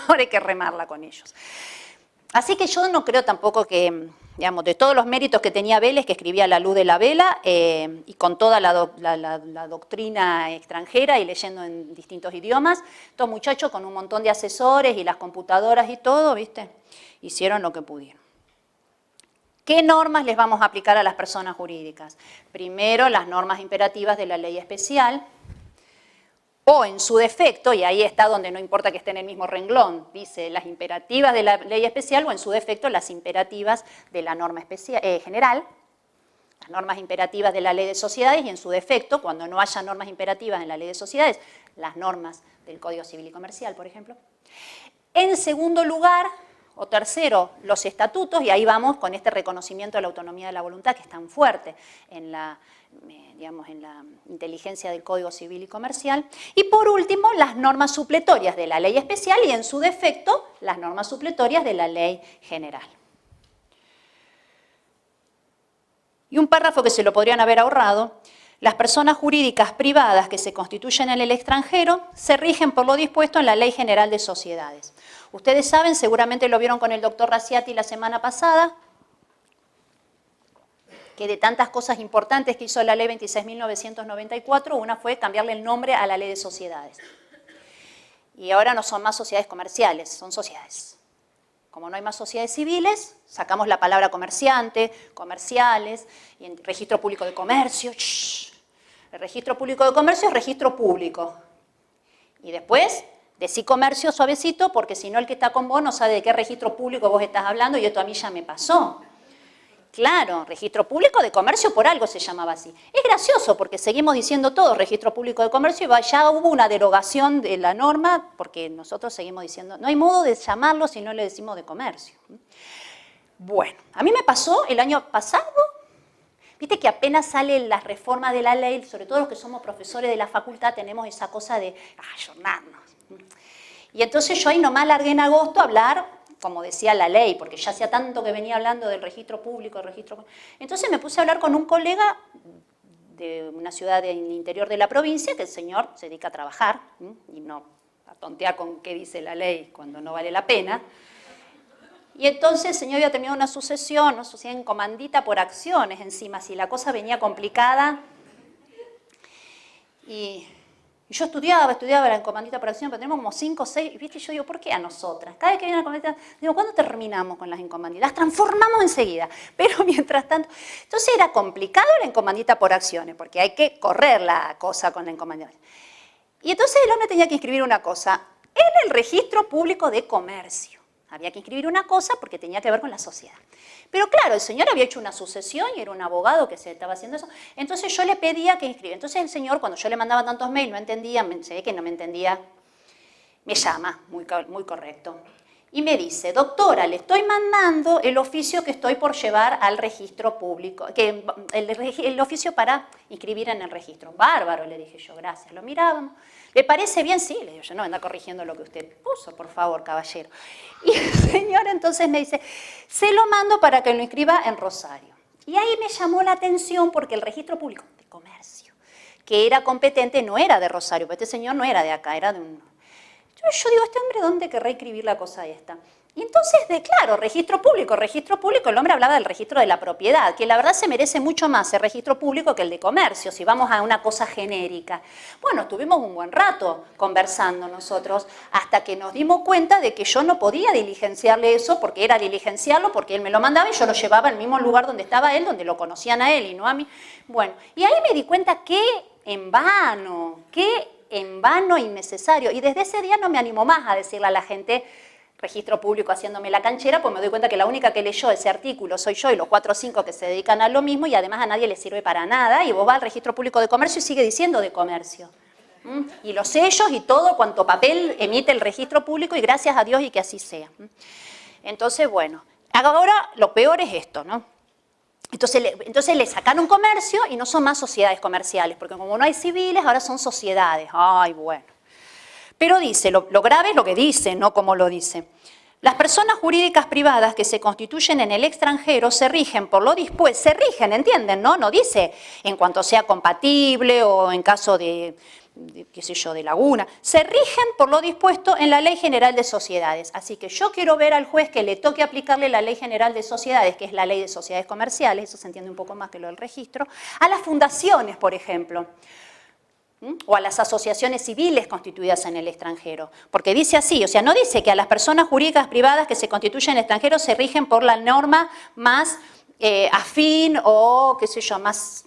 Speaker 2: hay que remarla con ellos. Así que yo no creo tampoco que, digamos, de todos los méritos que tenía Vélez, que escribía a la luz de la vela, y con toda la doctrina extranjera y leyendo en distintos idiomas, estos muchachos con un montón de asesores y las computadoras y todo, ¿viste? Hicieron lo que pudieron. ¿Qué normas les vamos a aplicar a las personas jurídicas? Primero, las normas imperativas de la ley especial, o en su defecto, y ahí está donde no importa que esté en el mismo renglón, dice las imperativas de la ley especial, o en su defecto las imperativas de la norma especial, general, las normas imperativas de la ley de sociedades, y en su defecto, cuando no haya normas imperativas en la ley de sociedades, las normas del Código Civil y Comercial, por ejemplo. En segundo lugar, o tercero, los estatutos, y ahí vamos con este reconocimiento de la autonomía de la voluntad que es tan fuerte en la, digamos, en la inteligencia del Código Civil y Comercial. Y por último, las normas supletorias de la ley especial y en su defecto, las normas supletorias de la ley general. Y un párrafo que se lo podrían haber ahorrado: las personas jurídicas privadas que se constituyen en el extranjero se rigen por lo dispuesto en la Ley General de Sociedades. Ustedes saben, seguramente lo vieron con el doctor Raciati la semana pasada, que de tantas cosas importantes que hizo la Ley 26.994, una fue cambiarle el nombre a la Ley de Sociedades. Y ahora no son más sociedades comerciales, son sociedades. Como no hay más sociedades civiles, sacamos la palabra comerciante, comerciales, y en registro público de comercio. El registro público de comercio es registro público. Y después, decí comercio suavecito, porque si no el que está con vos no sabe de qué registro público vos estás hablando, y esto a mí ya me pasó. Claro, registro público de comercio por algo se llamaba así. Es gracioso porque seguimos diciendo todo registro público de comercio y ya hubo una derogación de la norma porque nosotros seguimos diciendo, no hay modo de llamarlo si no le decimos de comercio. Bueno, a mí me pasó el año pasado Viste que apenas sale la reforma de la ley, sobre todo los que somos profesores de la facultad, tenemos esa cosa de ayornarnos. Y entonces yo ahí nomás largué en agosto a hablar, como decía la ley, porque ya hacía tanto que venía hablando del registro público, Entonces me puse a hablar con un colega de una ciudad del interior de la provincia, que el señor se dedica a trabajar, y no a tontear con qué dice la ley cuando no vale la pena. Y entonces el señor había terminado una sucesión, ¿no? Sucesión en comandita por acciones encima, si la cosa venía complicada. Y yo estudiaba en comandita por acción, pero tenemos como 5 o 6, y ¿viste? Yo digo, ¿por qué a nosotras? Cada vez que viene la comandita, digo, ¿cuándo terminamos con las encomanditas? Las transformamos enseguida, pero mientras tanto... Entonces era complicado la encomandita por acciones, porque hay que correr la cosa con la encomandita. Y entonces el hombre tenía que inscribir una cosa en el registro público de comercio. Había que inscribir una cosa porque tenía que ver con la sociedad. Pero claro, el señor había hecho una sucesión y era un abogado que se estaba haciendo eso. Entonces yo le pedía que inscribiera. Entonces el señor, cuando yo le mandaba tantos mails, no entendía, se ve que no me entendía, me llama, muy correcto. Y me dice, doctora, le estoy mandando el oficio que estoy por llevar al registro público, el oficio para inscribir en el registro. Bárbaro, le dije yo, gracias. Lo mirábamos. ¿Le parece bien? Sí, le digo yo, no, anda corrigiendo lo que usted puso, por favor, caballero. Y el señor entonces me dice, se lo mando para que lo inscriba en Rosario. Y ahí me llamó la atención porque el registro público de comercio, que era competente, no era de Rosario, porque este señor no era de acá, era de un... Yo digo, ¿este hombre dónde querrá escribir la cosa esta? Y entonces, claro, registro público, el hombre hablaba del registro de la propiedad, que la verdad se merece mucho más el registro público que el de comercio, si vamos a una cosa genérica. Bueno, estuvimos un buen rato conversando nosotros, hasta que nos dimos cuenta de que yo no podía diligenciarle eso, porque era diligenciarlo, porque él me lo mandaba y yo lo llevaba al mismo lugar donde estaba él, donde lo conocían a él y no a mí. Bueno, y ahí me di cuenta que en vano, innecesario. Y desde ese día no me animo más a decirle a la gente registro público haciéndome la canchera, pues me doy cuenta que la única que leyó ese artículo soy yo y los 4 o 5 que se dedican a lo mismo y además a nadie le sirve para nada y vos vas al registro público de comercio y sigue diciendo de comercio. Y los sellos y todo cuanto papel emite el registro público y gracias a Dios y que así sea. Entonces, bueno, ahora lo peor es esto, ¿no? Entonces le sacaron comercio y no son más sociedades comerciales, porque como no hay civiles, ahora son sociedades. Ay, bueno. Pero dice, lo grave es lo que dice, no como lo dice. Las personas jurídicas privadas que se constituyen en el extranjero se rigen por lo dispuesto, se rigen, ¿entienden? No dice en cuanto sea compatible o en caso de qué sé yo, de laguna, se rigen por lo dispuesto en la Ley General de Sociedades. Así que yo quiero ver al juez que le toque aplicarle la Ley General de Sociedades, que es la Ley de Sociedades Comerciales, eso se entiende un poco más que lo del registro, a las fundaciones, por ejemplo, o a las asociaciones civiles constituidas en el extranjero. Porque dice así, o sea, no dice que a las personas jurídicas privadas que se constituyen en el extranjero se rigen por la norma más afín o, qué sé yo, más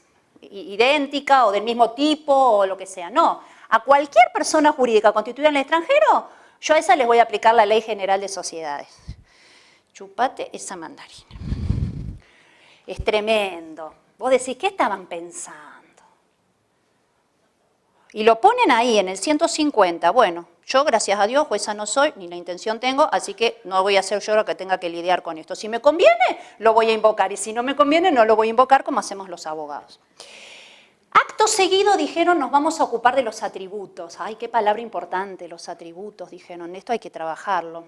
Speaker 2: idéntica o del mismo tipo o lo que sea. No, a cualquier persona jurídica constituida en el extranjero, yo a esa les voy a aplicar la Ley General de Sociedades. Chupate esa mandarina. Es tremendo. Vos decís, ¿qué estaban pensando? Y lo ponen ahí en el 150. Bueno, yo, gracias a Dios, jueza no soy, ni la intención tengo, así que no voy a ser yo lo que tenga que lidiar con esto. Si me conviene, lo voy a invocar, y si no me conviene, no lo voy a invocar como hacemos los abogados. Acto seguido dijeron, nos vamos a ocupar de los atributos. Ay, qué palabra importante, los atributos, dijeron, esto hay que trabajarlo.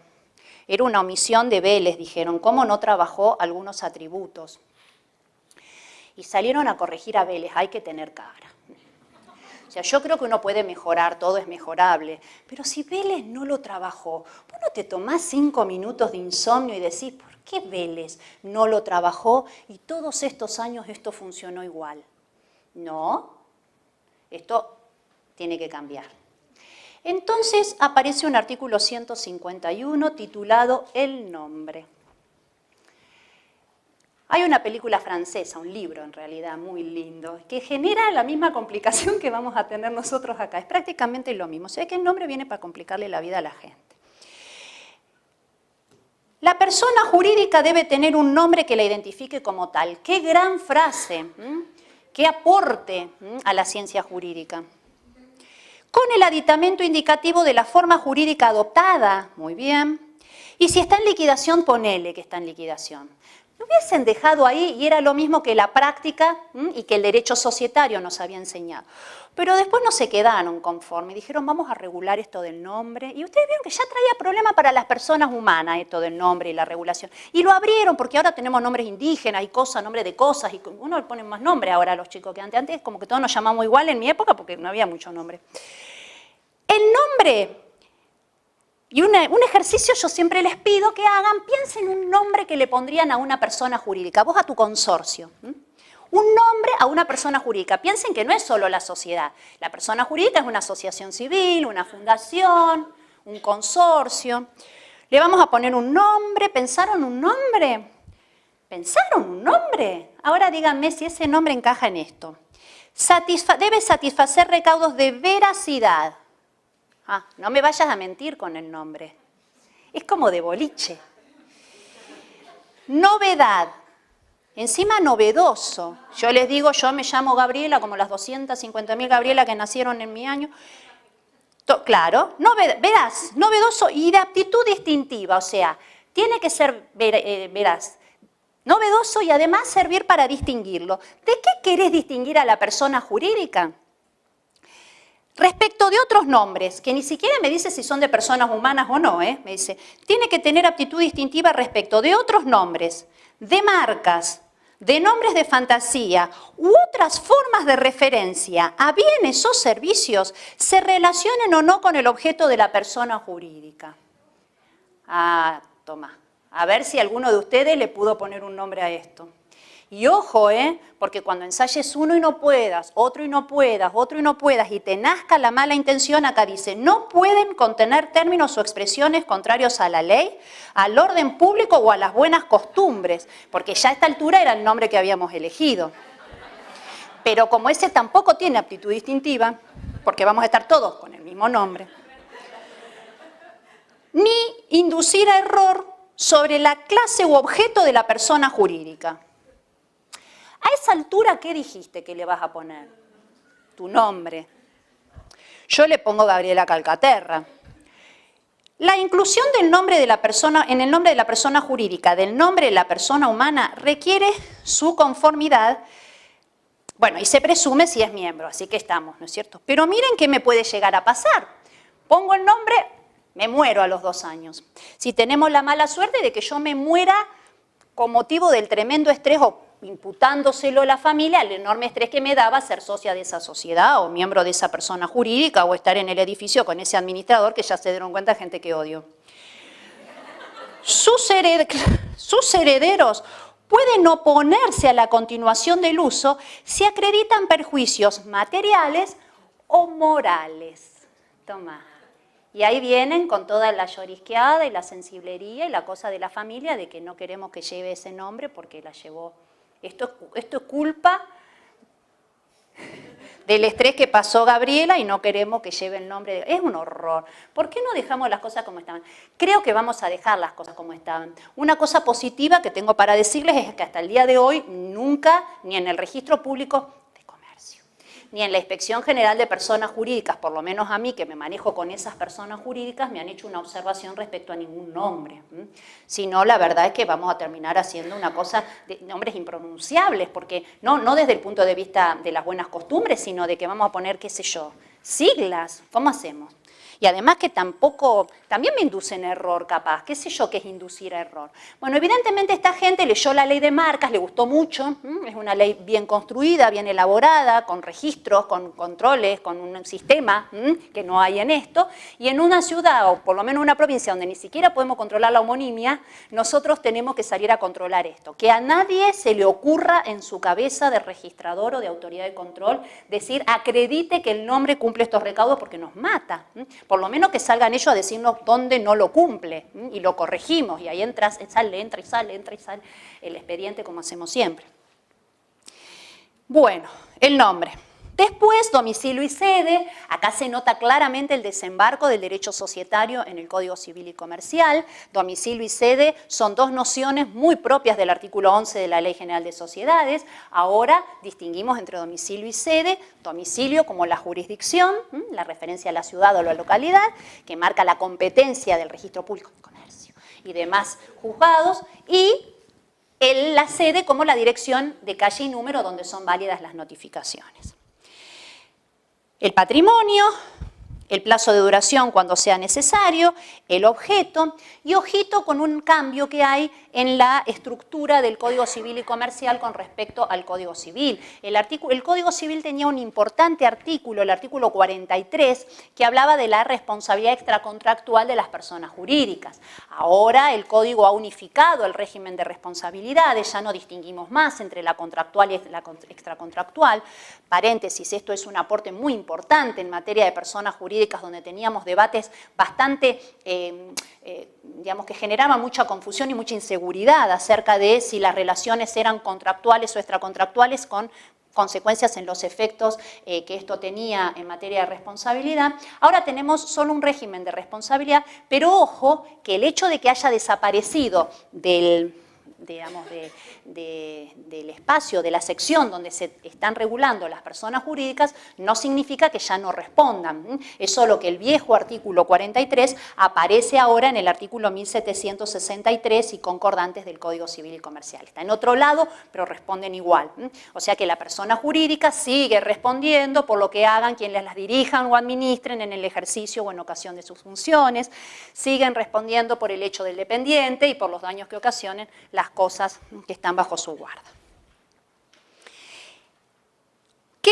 Speaker 2: Era una omisión de Vélez, dijeron, ¿cómo no trabajó algunos atributos? Y salieron a corregir a Vélez, hay que tener cara. O sea, yo creo que uno puede mejorar, todo es mejorable, pero si Vélez no lo trabajó, vos no te tomás 5 minutos de insomnio y decís, ¿por qué Vélez no lo trabajó y todos estos años esto funcionó igual? No, esto tiene que cambiar. Entonces aparece un artículo 151 titulado El nombre. Hay una película francesa, un libro en realidad muy lindo, que genera la misma complicación que vamos a tener nosotros acá. Es prácticamente lo mismo. O sea que el nombre viene para complicarle la vida a la gente. La persona jurídica debe tener un nombre que la identifique como tal. ¡Qué gran frase! ¡Qué aporte a la ciencia jurídica! Con el aditamento indicativo de la forma jurídica adoptada. Muy bien. Y si está en liquidación, ponele que está en liquidación. Lo hubiesen dejado ahí y era lo mismo que la práctica y que el derecho societario nos había enseñado. Pero después no se quedaron conformes, dijeron vamos a regular esto del nombre. Y ustedes vieron que ya traía problema para las personas humanas esto del nombre y la regulación. Y lo abrieron porque ahora tenemos nombres indígenas y cosas, nombres de cosas. Y uno le pone más nombre ahora a los chicos que antes. Antes como que todos nos llamamos igual en mi época porque no había mucho nombre. El nombre, y un ejercicio yo siempre les pido que hagan, piensen un nombre que le pondrían a una persona jurídica, vos a tu consorcio. Un nombre a una persona jurídica. Piensen que no es solo la sociedad. La persona jurídica es una asociación civil, una fundación, un consorcio. Le vamos a poner un nombre. ¿Pensaron un nombre? ¿Pensaron un nombre? Ahora díganme si ese nombre encaja en esto. Debe satisfacer recaudos de veracidad. No me vayas a mentir con el nombre. Es como de boliche. Novedad. Encima novedoso. Yo les digo, yo me llamo Gabriela, como las 250.000 Gabriela que nacieron en mi año. Claro, verás, novedoso y de aptitud distintiva, o sea, tiene que ser veraz, novedoso y además servir para distinguirlo. ¿De qué querés distinguir a la persona jurídica? Respecto de otros nombres, que ni siquiera me dice si son de personas humanas o no, me dice, tiene que tener aptitud distintiva respecto de otros nombres, de marcas, de nombres de fantasía u otras formas de referencia a bienes o servicios se relacionen o no con el objeto de la persona jurídica. Toma, a ver si alguno de ustedes le pudo poner un nombre a esto. Y ojo, porque cuando ensayes uno y no puedas, otro y no puedas, otro y no puedas, y te nazca la mala intención, acá dice, no pueden contener términos o expresiones contrarios a la ley, al orden público o a las buenas costumbres, porque ya a esta altura era el nombre que habíamos elegido. Pero como ese tampoco tiene aptitud distintiva, porque vamos a estar todos con el mismo nombre, ni inducir a error sobre la clase u objeto de la persona jurídica. A esa altura, ¿qué dijiste que le vas a poner? Tu nombre. Yo le pongo Gabriela Calcaterra. La inclusión del nombre de la persona, en el nombre de la persona jurídica, del nombre de la persona humana, requiere su conformidad, bueno, y se presume si es miembro, así que estamos, ¿no es cierto? Pero miren qué me puede llegar a pasar. Pongo el nombre, me muero a los 2 años. Si tenemos la mala suerte de que yo me muera con motivo del tremendo estrés o imputándoselo a la familia, el enorme estrés que me daba ser socia de esa sociedad o miembro de esa persona jurídica o estar en el edificio con ese administrador que ya se dieron cuenta, gente que odio. Sus herederos pueden oponerse a la continuación del uso si acreditan perjuicios materiales o morales. Toma. Y ahí vienen con toda la llorisqueada y la sensiblería y la cosa de la familia de que no queremos que lleve ese nombre porque la llevó. Esto es culpa del estrés que pasó Gabriela y no queremos que lleve el nombre. Es un horror. ¿Por qué no dejamos las cosas como estaban? Creo que vamos a dejar las cosas como estaban. Una cosa positiva que tengo para decirles es que hasta el día de hoy nunca, ni en el registro público de comercio, ni en la Inspección General de Personas Jurídicas, por lo menos a mí que me manejo con esas personas jurídicas, me han hecho una observación respecto a ningún nombre. Si no, la verdad es que vamos a terminar haciendo una cosa de nombres impronunciables, porque no desde el punto de vista de las buenas costumbres, sino de que vamos a poner, qué sé yo, siglas. ¿Cómo hacemos? Y además que tampoco, también me inducen error capaz, qué sé yo qué es inducir a error. Bueno, evidentemente esta gente leyó la ley de marcas, le gustó mucho, es una ley bien construida, bien elaborada, con registros, con controles, con un sistema que no hay en esto, y en una ciudad, o por lo menos una provincia donde ni siquiera podemos controlar la homonimia, nosotros tenemos que salir a controlar esto. Que a nadie se le ocurra en su cabeza de registrador o de autoridad de control decir, acredite que el nombre cumple estos recaudos porque nos mata. Por lo menos que salgan ellos a decirnos dónde no lo cumple y lo corregimos y ahí entra y sale el expediente como hacemos siempre. Bueno, el nombre. Después, domicilio y sede. Acá se nota claramente el desembarco del derecho societario en el Código Civil y Comercial. Domicilio y sede son dos nociones muy propias del artículo 11 de la Ley General de Sociedades. Ahora distinguimos entre domicilio y sede. Domicilio como la jurisdicción, la referencia a la ciudad o la localidad, que marca la competencia del registro público de comercio y demás juzgados. Y la sede como la dirección de calle y número donde son válidas las notificaciones. El patrimonio, el plazo de duración cuando sea necesario, el objeto y ojito con un cambio que hay en la estructura del Código Civil y Comercial con respecto al Código Civil. El Código Civil tenía un importante artículo, el artículo 43, que hablaba de la responsabilidad extracontractual de las personas jurídicas. Ahora el Código ha unificado el régimen de responsabilidades, ya no distinguimos más entre la contractual y la extracontractual. Paréntesis, esto es un aporte muy importante en materia de personas jurídicas donde teníamos debates bastante, digamos, que generaban mucha confusión y mucha inseguridad acerca de si las relaciones eran contractuales o extracontractuales con consecuencias en los efectos que esto tenía en materia de responsabilidad. Ahora tenemos solo un régimen de responsabilidad, pero ojo que el hecho de que haya desaparecido del espacio, de la sección donde se están regulando las personas jurídicas, no significa que ya no respondan. Es solo que el viejo artículo 43 aparece ahora en el artículo 1763 y concordantes del Código Civil y Comercial. Está en otro lado, pero responden igual. O sea que la persona jurídica sigue respondiendo por lo que hagan quienes las dirijan o administren en el ejercicio o en ocasión de sus funciones, siguen respondiendo por el hecho del dependiente y por los daños que ocasionen las cosas que están bajo su guarda. ¿Qué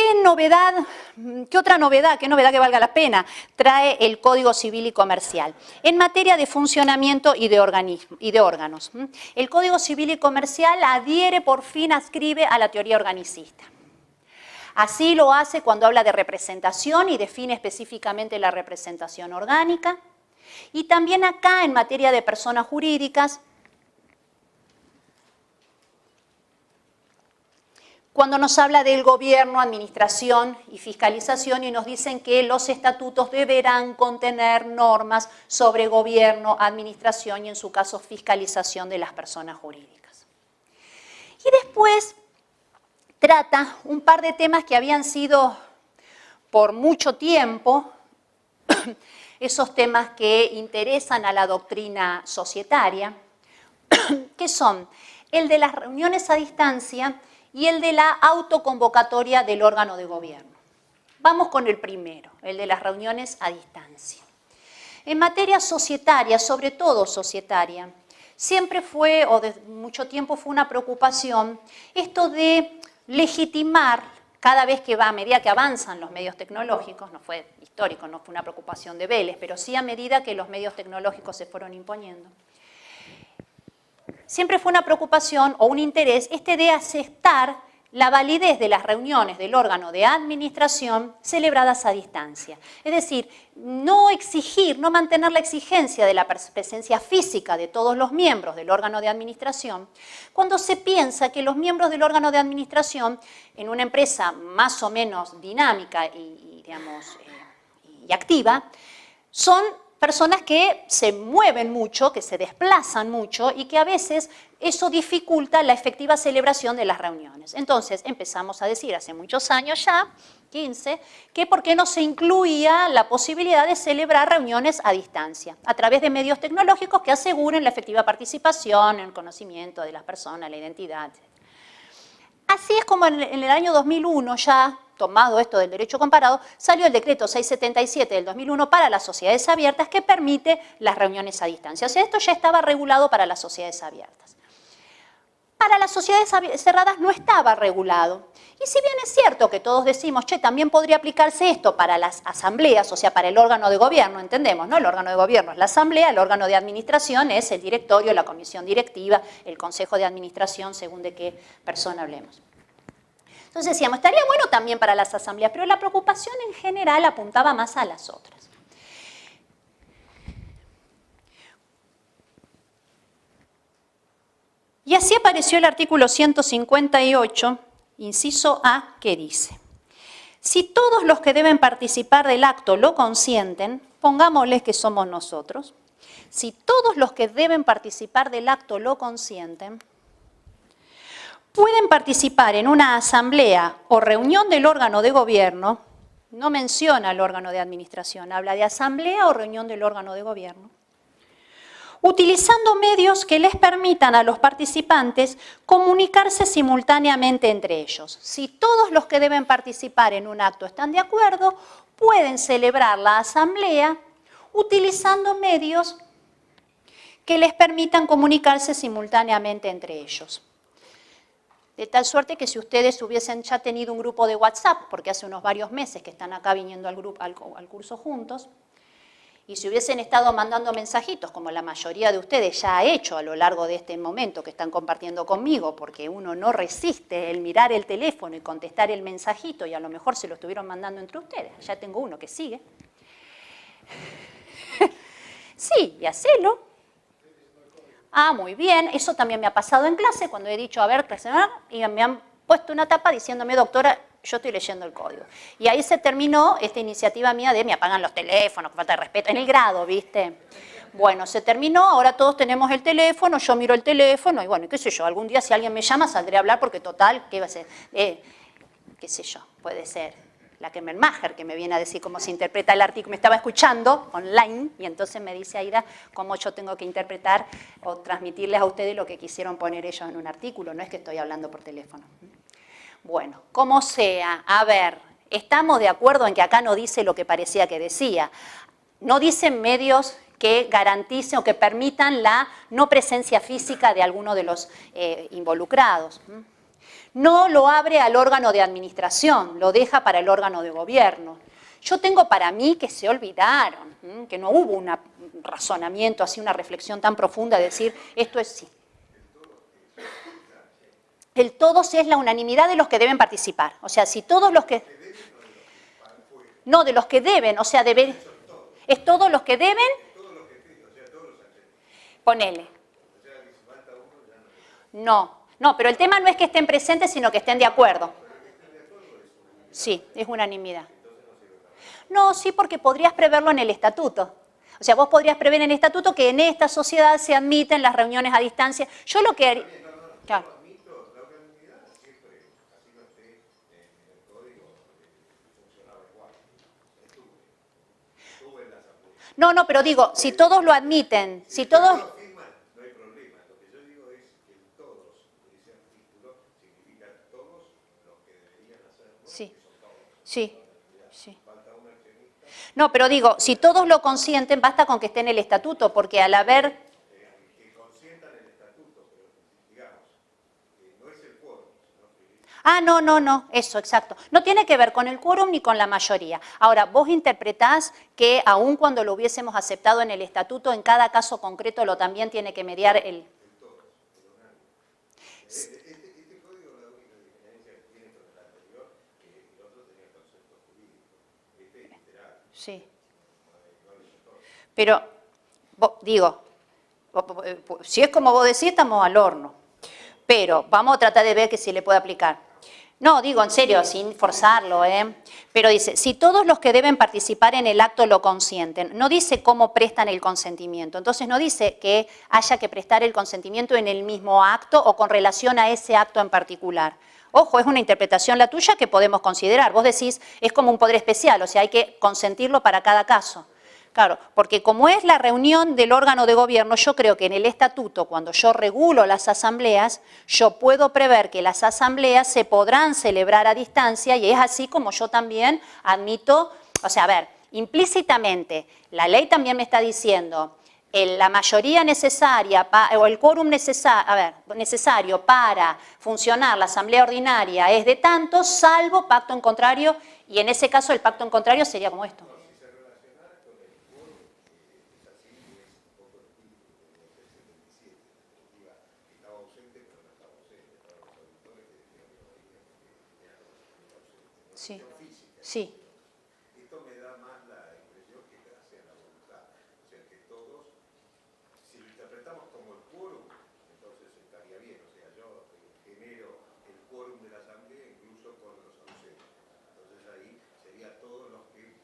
Speaker 2: otra novedad, qué novedad que valga la pena trae el Código Civil y Comercial? En materia de funcionamiento y de órganos. El Código Civil y Comercial adhiere, por fin adscribe a la teoría organicista. Así lo hace cuando habla de representación y define específicamente la representación orgánica. Y también acá, en materia de personas jurídicas, cuando nos habla del gobierno, administración y fiscalización y nos dicen que los estatutos deberán contener normas sobre gobierno, administración y en su caso fiscalización de las personas jurídicas. Y después trata un par de temas que habían sido por mucho tiempo esos temas que interesan a la doctrina societaria, que son el de las reuniones a distancia y el de la autoconvocatoria del órgano de gobierno. Vamos con el primero, el de las reuniones a distancia. En materia societaria, sobre todo societaria, siempre fue, o de mucho tiempo fue una preocupación, esto de legitimar cada vez que va, a medida que avanzan los medios tecnológicos, no fue histórico, no fue una preocupación de Vélez, pero sí a medida que los medios tecnológicos se fueron imponiendo. Siempre fue una preocupación o un interés de aceptar la validez de las reuniones del órgano de administración celebradas a distancia. Es decir, no exigir, no mantener la exigencia de la presencia física de todos los miembros del órgano de administración, cuando se piensa que los miembros del órgano de administración, en una empresa más o menos dinámica y activa, son personas que se mueven mucho, que se desplazan mucho y que a veces eso dificulta la efectiva celebración de las reuniones. Entonces empezamos a decir hace muchos años ya, 15, que por qué no se incluía la posibilidad de celebrar reuniones a distancia, a través de medios tecnológicos que aseguren la efectiva participación, el conocimiento de las personas, la identidad, etc. Así es como en el año 2001 ya, tomado esto del derecho comparado, salió el decreto 677 del 2001 para las sociedades abiertas que permite las reuniones a distancia. O sea, esto ya estaba regulado para las sociedades abiertas. Para las sociedades cerradas no estaba regulado. Y si bien es cierto que todos decimos, che, también podría aplicarse esto para las asambleas, o sea, para el órgano de gobierno, entendemos, ¿no? El órgano de gobierno es la asamblea, el órgano de administración es el directorio, la comisión directiva, el consejo de administración, según de qué persona hablemos. Entonces decíamos, estaría bueno también para las asambleas, pero la preocupación en general apuntaba más a las otras. Y así apareció el artículo 158, inciso A, que dice, si todos los que deben participar del acto lo consienten, pongámosles que somos nosotros, si todos los que deben participar del acto lo consienten, pueden participar en una asamblea o reunión del órgano de gobierno, no menciona el órgano de administración, habla de asamblea o reunión del órgano de gobierno, utilizando medios que les permitan a los participantes comunicarse simultáneamente entre ellos. Si todos los que deben participar en un acto están de acuerdo, pueden celebrar la asamblea utilizando medios que les permitan comunicarse simultáneamente entre ellos. De tal suerte que si ustedes hubiesen ya tenido un grupo de WhatsApp, porque hace unos varios meses que están acá viniendo al curso juntos, y si hubiesen estado mandando mensajitos, como la mayoría de ustedes ya ha hecho a lo largo de este momento que están compartiendo conmigo, porque uno no resiste el mirar el teléfono y contestar el mensajito, y a lo mejor se lo estuvieron mandando entre ustedes. Ya tengo uno que sigue. Sí, y hacelo. Ah, muy bien. Eso también me ha pasado en clase, cuando he dicho, a ver, presionar, y me han puesto una tapa diciéndome, doctora, yo estoy leyendo el código. Y ahí se terminó esta iniciativa mía de me apagan los teléfonos, falta de respeto, en el grado, ¿viste? Bueno, se terminó, ahora todos tenemos el teléfono, yo miro el teléfono, y bueno, qué sé yo, algún día si alguien me llama saldré a hablar porque total, ¿qué va a ser? Qué sé yo, puede ser la Kemmermacher que me viene a decir cómo se interpreta el artículo. Me estaba escuchando online y entonces me dice Aida cómo yo tengo que interpretar o transmitirles a ustedes lo que quisieron poner ellos en un artículo, no es que estoy hablando por teléfono. Bueno, como sea, a ver, estamos de acuerdo en que acá no dice lo que parecía que decía. No dicen medios que garanticen o que permitan la no presencia física de alguno de los involucrados. No lo abre al órgano de administración, lo deja para el órgano de gobierno. Yo tengo para mí que se olvidaron, que no hubo un razonamiento, así una reflexión tan profunda de decir esto es sí. El todos es la unanimidad de los que deben participar. O sea, si todos los que... No, de los que deben, o sea, deben... ¿Es todos los que deben? Ponele. No, pero el tema no es que estén presentes, sino que estén de acuerdo. Sí, es unanimidad. No, sí, porque podrías preverlo en el estatuto. O sea, vos podrías prever en el estatuto que en esta sociedad se admiten las reuniones a distancia. Yo lo que haría... Claro. No, pero digo, si todos lo admiten, si todos... No hay problema. Lo que yo digo es que todos, ese artículo significa todos los que deberían hacerlo. Sí, sí. No, pero digo, si todos lo consienten, basta con que esté en el estatuto, porque al haber... Que consientan el estatuto, pero digamos, no es el quórum. Ah, no, eso, exacto. No tiene que ver con el quórum ni con la mayoría. Ahora, vos interpretás que aun cuando lo hubiésemos aceptado en el estatuto, en cada caso concreto lo también tiene que mediar el... Este código, la única diferencia que tiene con el anterior, que el otro tenía conceptos jurídicos. Este es literal. Sí. Pero, digo, si es como vos decís, estamos al horno. Pero vamos a tratar de ver que si le puede aplicar. No, digo en serio, sin forzarlo, Pero dice, si todos los que deben participar en el acto lo consienten, no dice cómo prestan el consentimiento. Entonces no dice que haya que prestar el consentimiento en el mismo acto o con relación a ese acto en particular. Ojo, es una interpretación la tuya que podemos considerar. Vos decís, es como un poder especial, o sea, hay que consentirlo para cada caso. Claro, porque como es la reunión del órgano de gobierno, yo creo que en el estatuto, cuando yo regulo las asambleas, yo puedo prever que las asambleas se podrán celebrar a distancia y es así como yo también admito, o sea, a ver, implícitamente, la ley también me está diciendo, la mayoría necesaria o el quórum necesario para funcionar la asamblea ordinaria es de tanto, salvo pacto en contrario, y en ese caso el pacto en contrario sería como esto. Sí, sí. Esto me da más la impresión que hacia la voluntad. O sea, que todos, si lo interpretamos como el quórum, entonces estaría bien. O sea, yo genero el quórum de la asamblea incluso con los ausentes. Entonces ahí sería todos los que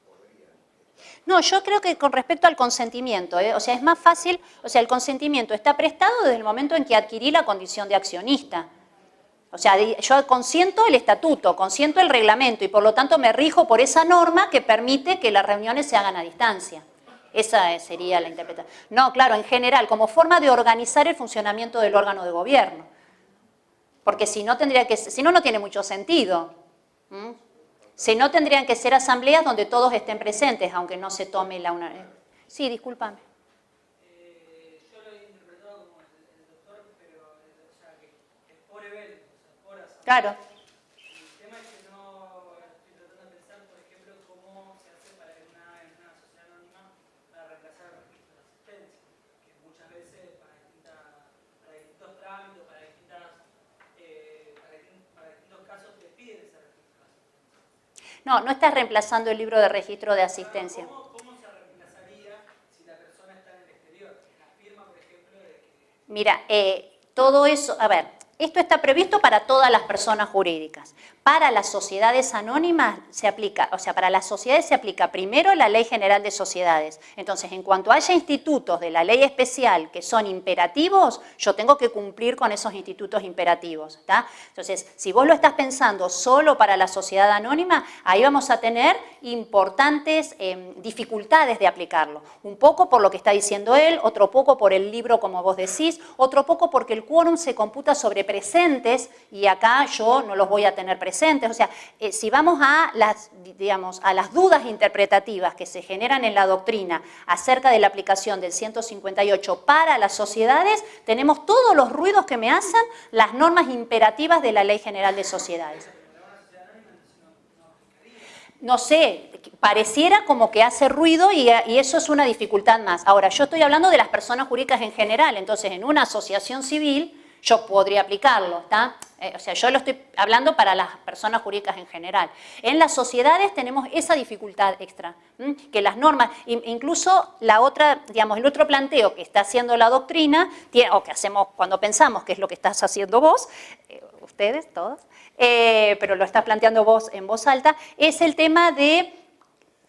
Speaker 2: podrían estar. No, yo creo que con respecto al consentimiento, o sea, es más fácil, o sea, el consentimiento está prestado desde el momento en que adquirí la condición de accionista. O sea, yo consiento el estatuto, consiento el reglamento y por lo tanto me rijo por esa norma que permite que las reuniones se hagan a distancia. Esa sería la interpretación. No, claro, en general, como forma de organizar el funcionamiento del órgano de gobierno. Porque si no, no tiene mucho sentido. Si no, tendrían que ser asambleas donde todos estén presentes, aunque no se tome la una... Sí, discúlpame.
Speaker 3: Yo lo he interpretado como el doctor, pero o sea, que es por evento, o sea, por asamblea.
Speaker 2: Claro.
Speaker 3: El tema es que no estoy tratando de pensar, por ejemplo, cómo se hace para en una sociedad anónima para reemplazar el registro de asistencia, que muchas veces para distintos trámites, para distintos casos te piden ese registro de asistencia.
Speaker 2: No, no estás reemplazando el libro de registro de asistencia.
Speaker 3: ¿Cómo se reemplazaría si la persona está en el exterior? La firma, por ejemplo, de que...
Speaker 2: Mira, todo eso, a ver, esto está previsto para todas las personas jurídicas. Para las sociedades anónimas se aplica, o sea, para las sociedades se aplica primero la Ley General de Sociedades. Entonces, en cuanto haya institutos de la ley especial que son imperativos, yo tengo que cumplir con esos institutos imperativos, ¿está? Entonces, si vos lo estás pensando solo para la sociedad anónima, ahí vamos a tener importantes dificultades de aplicarlo. Un poco por lo que está diciendo él, otro poco por el libro, como vos decís, otro poco porque el quórum se computa sobre presentes y acá yo no los voy a tener presentes. O sea, si vamos a las dudas interpretativas que se generan en la doctrina acerca de la aplicación del 158 para las sociedades, tenemos todos los ruidos que me hacen las normas imperativas de la Ley General de Sociedades. No sé, pareciera como que hace ruido y eso es una dificultad más. Ahora, yo estoy hablando de las personas jurídicas en general, entonces en una asociación civil yo podría aplicarlo, ¿está? O sea, yo lo estoy hablando para las personas jurídicas en general. En las sociedades tenemos esa dificultad extra, que las normas, incluso la otra, digamos, el otro planteo que está haciendo la doctrina, o que hacemos cuando pensamos, que es lo que estás haciendo vos, ustedes, todos, pero lo estás planteando vos en voz alta, es el tema de,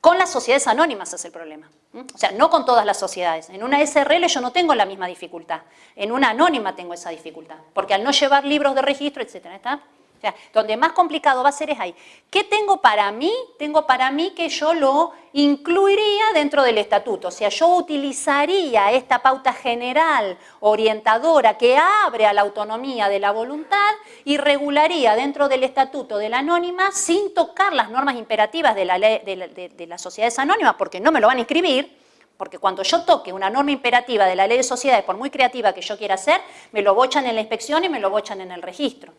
Speaker 2: con las sociedades anónimas es el problema. O sea, no con todas las sociedades. En una SRL yo no tengo la misma dificultad. En una anónima tengo esa dificultad. Porque al no llevar libros de registro, etcétera, ¿está? O sea, donde más complicado va a ser es ahí. ¿Qué tengo para mí? Tengo para mí que yo lo incluiría dentro del estatuto. O sea, yo utilizaría esta pauta general, orientadora, que abre a la autonomía de la voluntad y regularía dentro del estatuto de la anónima sin tocar las normas imperativas de la ley, de las sociedades anónimas, porque no me lo van a inscribir. Porque cuando yo toque una norma imperativa de la ley de sociedades, por muy creativa que yo quiera hacer, me lo bochan en la inspección y me lo bochan en el registro.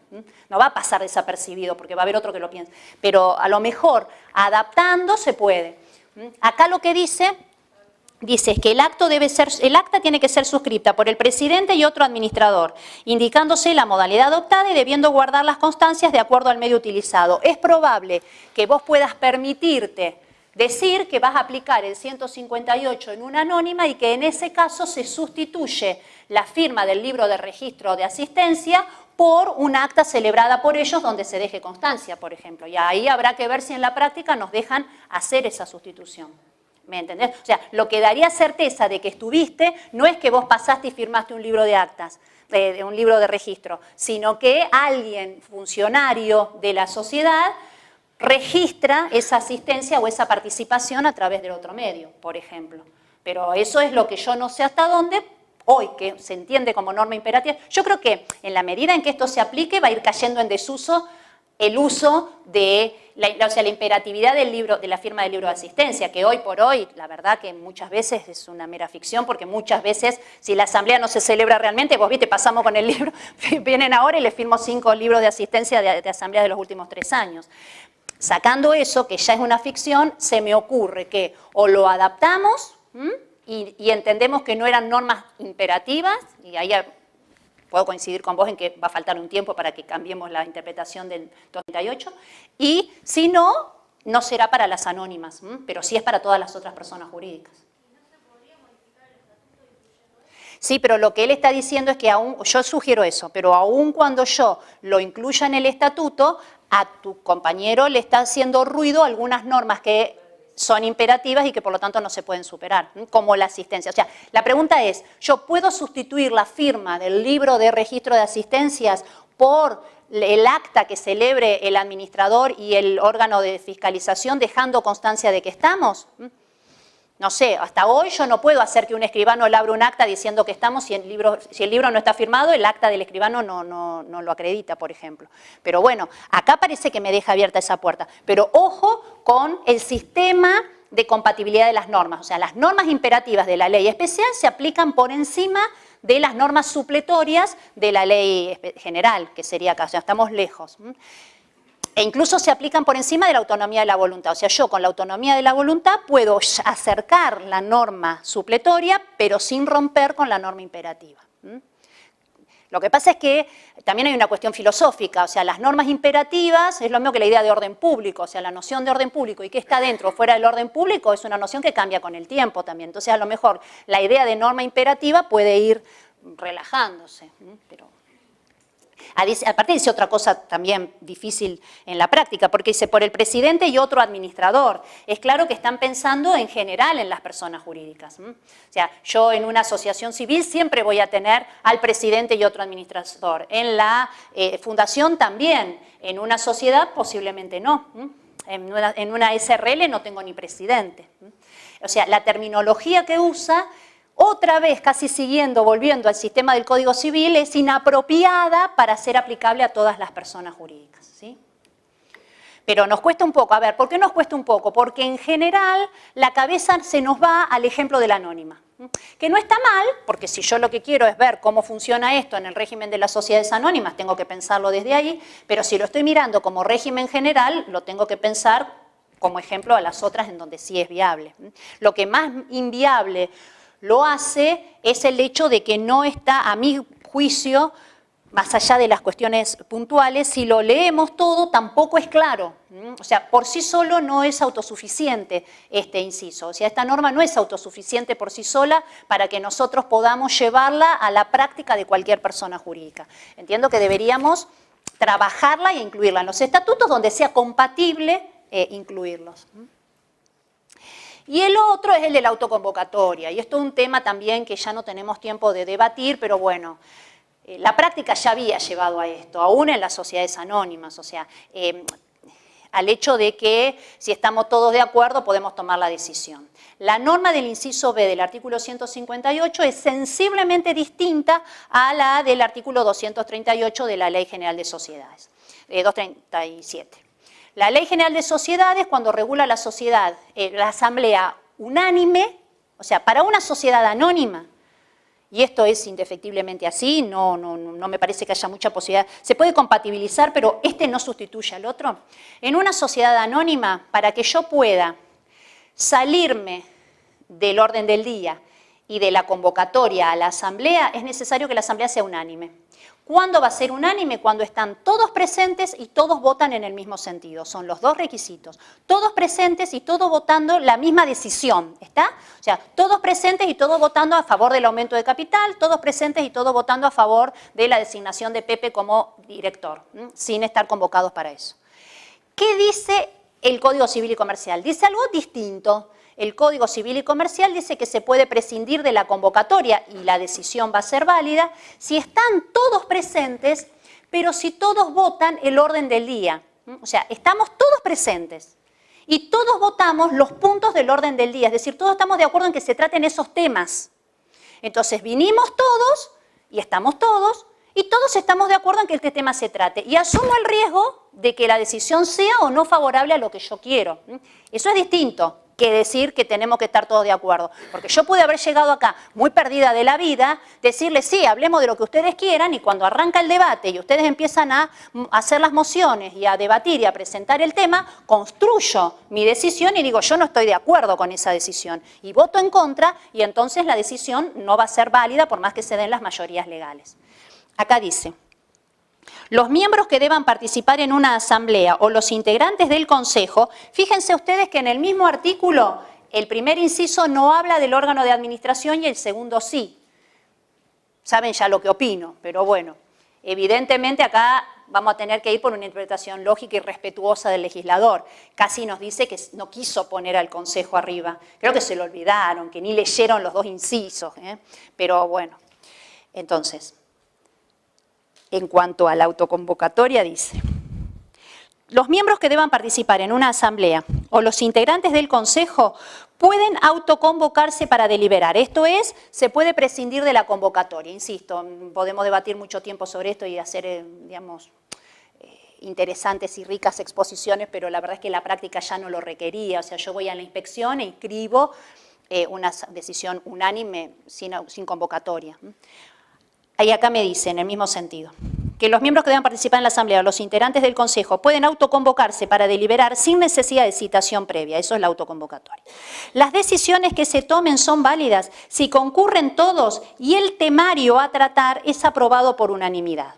Speaker 2: No va a pasar desapercibido porque va a haber otro que lo piense. Pero a lo mejor adaptando se puede. Acá lo que dice es que el acta tiene que ser suscrita por el presidente y otro administrador, indicándose la modalidad adoptada y debiendo guardar las constancias de acuerdo al medio utilizado. Es probable que vos puedas permitirte decir que vas a aplicar el 158 en una anónima y que en ese caso se sustituye la firma del libro de registro de asistencia por un acta celebrada por ellos donde se deje constancia, por ejemplo. Y ahí habrá que ver si en la práctica nos dejan hacer esa sustitución. ¿Me entendés? O sea, lo que daría certeza de que estuviste no es que vos pasaste y firmaste un libro de actas, un libro de registro, sino que alguien, funcionario de la sociedad, registra esa asistencia o esa participación a través del otro medio, por ejemplo. Pero eso es lo que yo no sé hasta dónde, hoy que se entiende como norma imperativa. Yo creo que en la medida en que esto se aplique va a ir cayendo en desuso el uso de la imperatividad del libro, de la firma del libro de asistencia, que hoy por hoy, la verdad que muchas veces es una mera ficción, porque muchas veces, si la asamblea no se celebra realmente, vos viste, pasamos con el libro, vienen ahora y les firmo 5 libros de asistencia de asamblea de los últimos 3 años. Sacando eso, que ya es una ficción, se me ocurre que o lo adaptamos y entendemos que no eran normas imperativas, y ahí puedo coincidir con vos en que va a faltar un tiempo para que cambiemos la interpretación del 238, y si no, no será para las anónimas, pero sí es para todas las otras personas jurídicas. Sí, pero lo que él está diciendo es que aún, yo sugiero eso, pero aún cuando yo lo incluya en el estatuto, a tu compañero le está haciendo ruido algunas normas que son imperativas y que por lo tanto no se pueden superar, como la asistencia. O sea, la pregunta es, ¿yo puedo sustituir la firma del libro de registro de asistencias por el acta que celebre el administrador y el órgano de fiscalización dejando constancia de que estamos? No sé, hasta hoy yo no puedo hacer que un escribano le abra un acta diciendo que estamos, si el libro no está firmado, el acta del escribano no lo acredita, por ejemplo. Pero bueno, acá parece que me deja abierta esa puerta. Pero ojo con el sistema de compatibilidad de las normas. O sea, las normas imperativas de la ley especial se aplican por encima de las normas supletorias de la ley general, que sería acá. O sea, estamos lejos. E incluso se aplican por encima de la autonomía de la voluntad. O sea, yo con la autonomía de la voluntad puedo acercar la norma supletoria, pero sin romper con la norma imperativa. Lo que pasa es que también hay una cuestión filosófica, o sea, las normas imperativas es lo mismo que la idea de orden público, o sea, la noción de orden público y qué está dentro o fuera del orden público es una noción que cambia con el tiempo también. Entonces, a lo mejor la idea de norma imperativa puede ir relajándose, pero... Aparte dice otra cosa también difícil en la práctica, porque dice por el presidente y otro administrador. Es claro que están pensando en general en las personas jurídicas. O sea, yo en una asociación civil siempre voy a tener al presidente y otro administrador. En la fundación también, en una sociedad posiblemente no. En una SRL no tengo ni presidente. O sea, la terminología que usa... Otra vez, casi volviendo al sistema del Código Civil, es inapropiada para ser aplicable a todas las personas jurídicas, ¿sí? Pero nos cuesta un poco. A ver, ¿por qué nos cuesta un poco? Porque en general la cabeza se nos va al ejemplo de la anónima. Que no está mal, porque si yo lo que quiero es ver cómo funciona esto en el régimen de las sociedades anónimas, tengo que pensarlo desde ahí, pero si lo estoy mirando como régimen general, lo tengo que pensar como ejemplo a las otras en donde sí es viable. Lo que más inviable lo hace es el hecho de que no está, a mi juicio, más allá de las cuestiones puntuales, si lo leemos todo tampoco es claro. O sea, por sí solo no es autosuficiente este inciso. O sea, esta norma no es autosuficiente por sí sola para que nosotros podamos llevarla a la práctica de cualquier persona jurídica. Entiendo que deberíamos trabajarla e incluirla en los estatutos donde sea compatible incluirlos. Y el otro es el de la autoconvocatoria, y esto es un tema también que ya no tenemos tiempo de debatir, pero bueno, la práctica ya había llevado a esto, aún en las sociedades anónimas, o sea, al hecho de que si estamos todos de acuerdo podemos tomar la decisión. La norma del inciso B del artículo 158 es sensiblemente distinta a la del artículo 238 de la Ley General de Sociedades, 237. La Ley General de Sociedades, cuando regula la sociedad, la asamblea unánime, o sea, para una sociedad anónima, y esto es indefectiblemente así, no me parece que haya mucha posibilidad, se puede compatibilizar, pero este no sustituye al otro. En una sociedad anónima, para que yo pueda salirme del orden del día y de la convocatoria a la asamblea, es necesario que la asamblea sea unánime. ¿Cuándo va a ser unánime? Cuando están todos presentes y todos votan en el mismo sentido. Son los dos requisitos. Todos presentes y todos votando la misma decisión, ¿está? O sea, todos presentes y todos votando a favor del aumento de capital, todos presentes y todos votando a favor de la designación de Pepe como director, sin estar convocados para eso. ¿Qué dice el Código Civil y Comercial? Dice algo distinto. El Código Civil y Comercial dice que se puede prescindir de la convocatoria y la decisión va a ser válida si están todos presentes, pero si todos votan el orden del día. O sea, estamos todos presentes y todos votamos los puntos del orden del día, es decir, todos estamos de acuerdo en que se traten esos temas. Entonces vinimos todos y estamos todos y todos estamos de acuerdo en que este tema se trate y asumo el riesgo de que la decisión sea o no favorable a lo que yo quiero. Eso es distinto que decir que tenemos que estar todos de acuerdo. Porque yo pude haber llegado acá muy perdida de la vida, decirles, sí, hablemos de lo que ustedes quieran, y cuando arranca el debate y ustedes empiezan a hacer las mociones y a debatir y a presentar el tema, construyo mi decisión y digo, yo no estoy de acuerdo con esa decisión. Y voto en contra, y entonces la decisión no va a ser válida por más que se den las mayorías legales. Acá dice: los miembros que deban participar en una asamblea o los integrantes del consejo, fíjense ustedes que en el mismo artículo el primer inciso no habla del órgano de administración y el segundo sí. Saben ya lo que opino, pero bueno, evidentemente acá vamos a tener que ir por una interpretación lógica y respetuosa del legislador. Casi nos dice que no quiso poner al consejo arriba. Creo que se lo olvidaron, que ni leyeron los dos incisos, pero bueno, entonces... En cuanto a la autoconvocatoria, dice: los miembros que deban participar en una asamblea o los integrantes del consejo pueden autoconvocarse para deliberar. Esto es, se puede prescindir de la convocatoria. Insisto, podemos debatir mucho tiempo sobre esto y hacer, digamos, interesantes y ricas exposiciones, pero la verdad es que la práctica ya no lo requería. O sea, yo voy a la inspección e inscribo una decisión unánime sin convocatoria. Y acá me dice, en el mismo sentido, que los miembros que deban participar en la Asamblea, los integrantes del Consejo, pueden autoconvocarse para deliberar sin necesidad de citación previa. Eso es la autoconvocatoria. Las decisiones que se tomen son válidas si concurren todos y el temario a tratar es aprobado por unanimidad.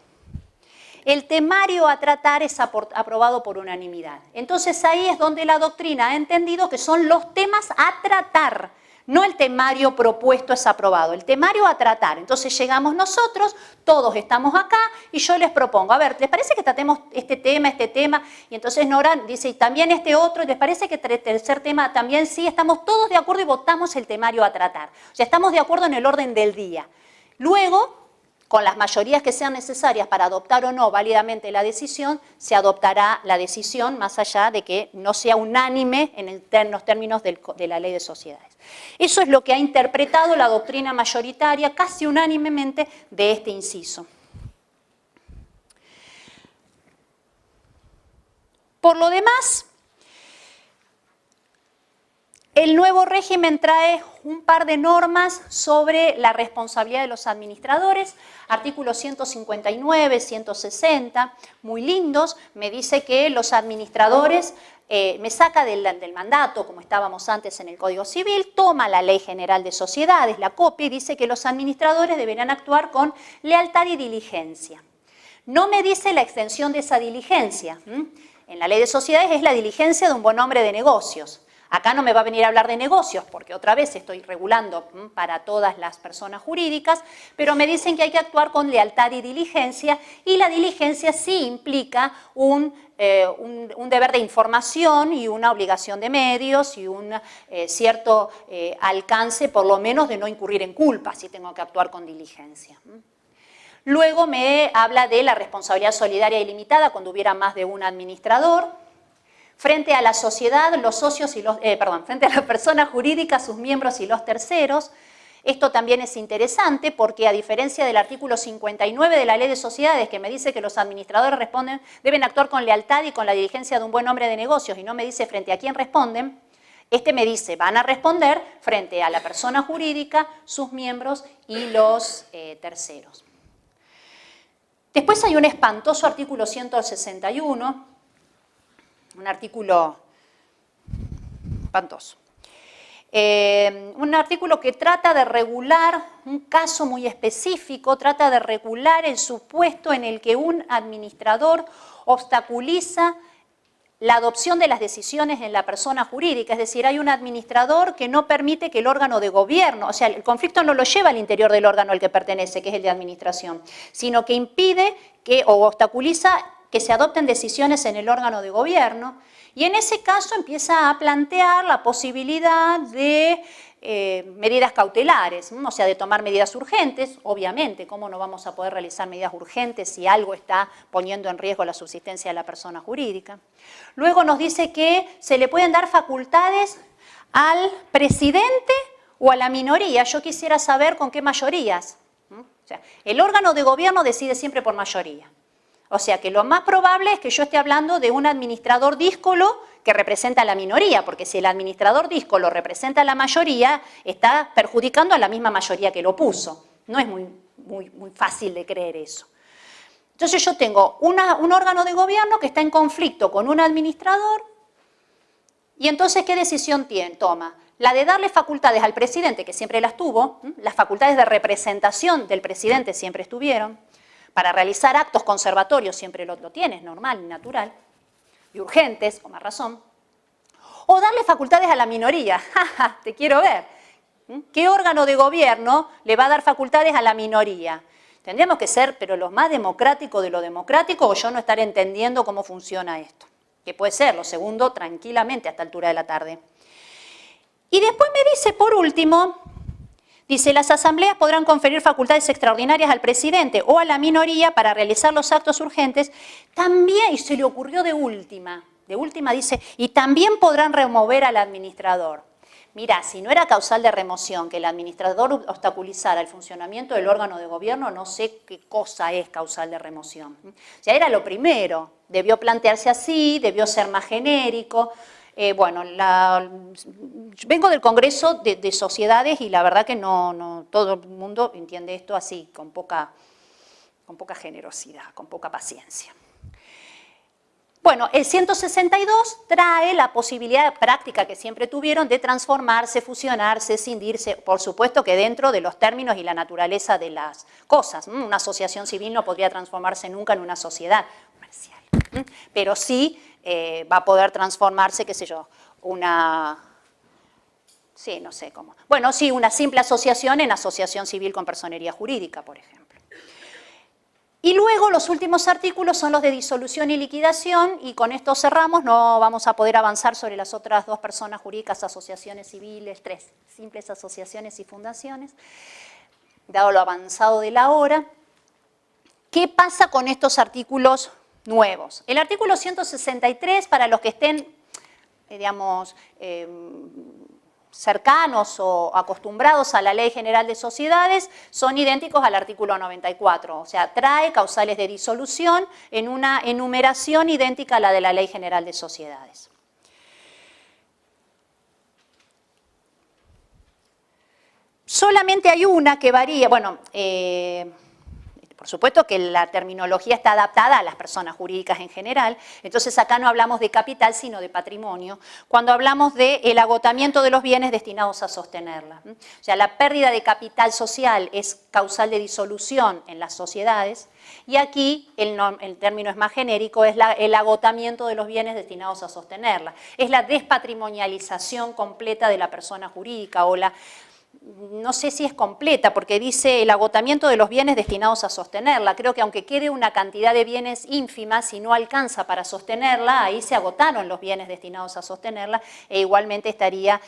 Speaker 2: El temario a tratar es aprobado por unanimidad. Entonces ahí es donde la doctrina ha entendido que son los temas a tratar. No el temario propuesto es aprobado, el temario a tratar. Entonces llegamos nosotros, todos estamos acá y yo les propongo, a ver, ¿les parece que tratemos este tema? Y entonces Nora dice, y también este otro, ¿les parece que el tercer tema también sí? Estamos todos de acuerdo y votamos el temario a tratar. O sea, estamos de acuerdo en el orden del día. Luego, con las mayorías que sean necesarias para adoptar o no válidamente la decisión, se adoptará la decisión más allá de que no sea unánime en los términos de la ley de sociedades. Eso es lo que ha interpretado la doctrina mayoritaria casi unánimemente de este inciso. Por lo demás, el nuevo régimen trae un par de normas sobre la responsabilidad de los administradores, artículos 159, 160, muy lindos. Me dice que los administradores, me saca del mandato, como estábamos antes en el Código Civil, toma la Ley General de Sociedades, la copia y dice que los administradores deberán actuar con lealtad y diligencia. No me dice la extensión de esa diligencia. En la Ley de Sociedades es la diligencia de un buen hombre de negocios. Acá no me va a venir a hablar de negocios, porque otra vez estoy regulando para todas las personas jurídicas, pero me dicen que hay que actuar con lealtad y diligencia, y la diligencia sí implica un deber de información y una obligación de medios y un cierto alcance, por lo menos, de no incurrir en culpa si tengo que actuar con diligencia. Luego me habla de la responsabilidad solidaria ilimitada cuando hubiera más de un administrador. Frente a la sociedad, los socios y frente a la persona jurídica, sus miembros y los terceros. Esto también es interesante porque, a diferencia del artículo 59 de la Ley de Sociedades, que me dice que los administradores deben actuar con lealtad y con la diligencia de un buen hombre de negocios, y no me dice frente a quién responden, este me dice van a responder frente a la persona jurídica, sus miembros y los terceros. Después hay un espantoso artículo 161, un artículo espantoso. Un artículo que trata de regular un caso muy específico, trata de regular el supuesto en el que un administrador obstaculiza la adopción de las decisiones en la persona jurídica, es decir, hay un administrador que no permite que el órgano de gobierno, o sea, el conflicto no lo lleva al interior del órgano al que pertenece, que es el de administración, sino que impide o obstaculiza que se adopten decisiones en el órgano de gobierno, y en ese caso empieza a plantear la posibilidad de medidas cautelares, o sea, de tomar medidas urgentes. Obviamente, ¿cómo no vamos a poder realizar medidas urgentes si algo está poniendo en riesgo la subsistencia de la persona jurídica? Luego nos dice que se le pueden dar facultades al presidente o a la minoría. Yo quisiera saber con qué mayorías. O sea, el órgano de gobierno decide siempre por mayoría. O sea que lo más probable es que yo esté hablando de un administrador díscolo que representa a la minoría, porque si el administrador díscolo representa a la mayoría, está perjudicando a la misma mayoría que lo puso. No es muy fácil de creer eso. Entonces yo tengo un órgano de gobierno que está en conflicto con un administrador, y entonces ¿qué decisión toma? La de darle facultades al presidente, que siempre las tuvo, las facultades de representación del presidente siempre estuvieron, para realizar actos conservatorios siempre lo tiene, es normal y natural, y urgentes, con más razón, o darle facultades a la minoría. ¡Ja, te quiero ver! ¿Qué órgano de gobierno le va a dar facultades a la minoría? Tendríamos que ser, pero lo más democrático de lo democrático, o yo no estar entendiendo cómo funciona esto. Que puede ser, lo segundo, tranquilamente a esta altura de la tarde. Y después me dice, por último, dice, las asambleas podrán conferir facultades extraordinarias al presidente o a la minoría para realizar los actos urgentes. También, y se le ocurrió de última dice, y también podrán remover al administrador. mirá, si no era causal de remoción que el administrador obstaculizara el funcionamiento del órgano de gobierno, no sé qué cosa es causal de remoción. O sea, era lo primero, debió plantearse así, debió ser más genérico. Bueno, vengo del Congreso de Sociedades y la verdad que no todo el mundo entiende esto así, con poca generosidad, con poca paciencia. Bueno, el 162 trae la posibilidad práctica que siempre tuvieron de transformarse, fusionarse, escindirse, por supuesto que dentro de los términos y la naturaleza de las cosas. Una asociación civil no podría transformarse nunca en una sociedad comercial, pero sí va a poder transformarse, qué sé yo, sí, no sé cómo. Bueno, sí, una simple asociación en asociación civil con personería jurídica, por ejemplo. Y luego los últimos artículos son los de disolución y liquidación, y con esto cerramos, no vamos a poder avanzar sobre las otras dos personas jurídicas, asociaciones civiles, 3 simples asociaciones y fundaciones, dado lo avanzado de la hora. ¿Qué pasa con estos artículos nuevos? El artículo 163, para los que estén, digamos, cercanos o acostumbrados a la Ley General de Sociedades, son idénticos al artículo 94, o sea, trae causales de disolución en una enumeración idéntica a la de la Ley General de Sociedades. Solamente hay una que varía, bueno, por supuesto que la terminología está adaptada a las personas jurídicas en general, entonces acá no hablamos de capital sino de patrimonio, cuando hablamos del agotamiento de los bienes destinados a sostenerla. O sea, la pérdida de capital social es causal de disolución en las sociedades y aquí el término es más genérico, es el agotamiento de los bienes destinados a sostenerla. Es la despatrimonialización completa de la persona jurídica o la... No sé si es completa, porque dice el agotamiento de los bienes destinados a sostenerla. Creo que aunque quede una cantidad de bienes ínfima, si no alcanza para sostenerla, ahí se agotaron los bienes destinados a sostenerla e igualmente estaría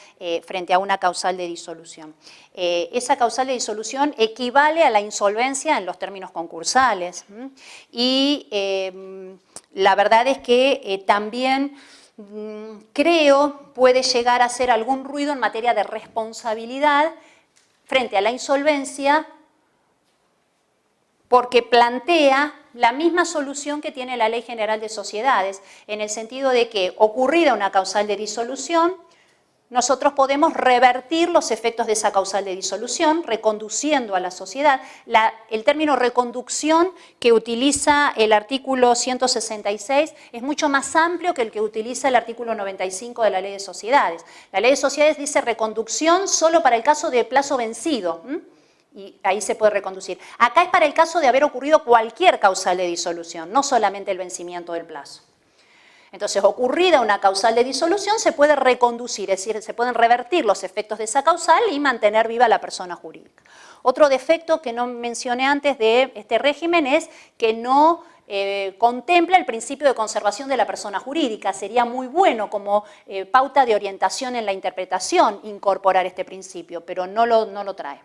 Speaker 2: frente a una causal de disolución. Esa causal de disolución equivale a la insolvencia en los términos concursales. Y la verdad es que también... creo puede llegar a hacer algún ruido en materia de responsabilidad frente a la insolvencia porque plantea la misma solución que tiene la Ley General de Sociedades, en el sentido de que, ocurrida una causal de disolución, nosotros podemos revertir los efectos de esa causal de disolución, reconduciendo a la sociedad. El término reconducción que utiliza el artículo 166 es mucho más amplio que el que utiliza el artículo 95 de la Ley de Sociedades. La Ley de Sociedades dice reconducción solo para el caso de plazo vencido, y ahí se puede reconducir. Acá es para el caso de haber ocurrido cualquier causal de disolución, no solamente el vencimiento del plazo. Entonces, ocurrida una causal de disolución, se puede reconducir, es decir, se pueden revertir los efectos de esa causal y mantener viva la persona jurídica. Otro defecto que no mencioné antes de este régimen es que no contempla el principio de conservación de la persona jurídica. Sería muy bueno como pauta de orientación en la interpretación incorporar este principio, pero no lo trae.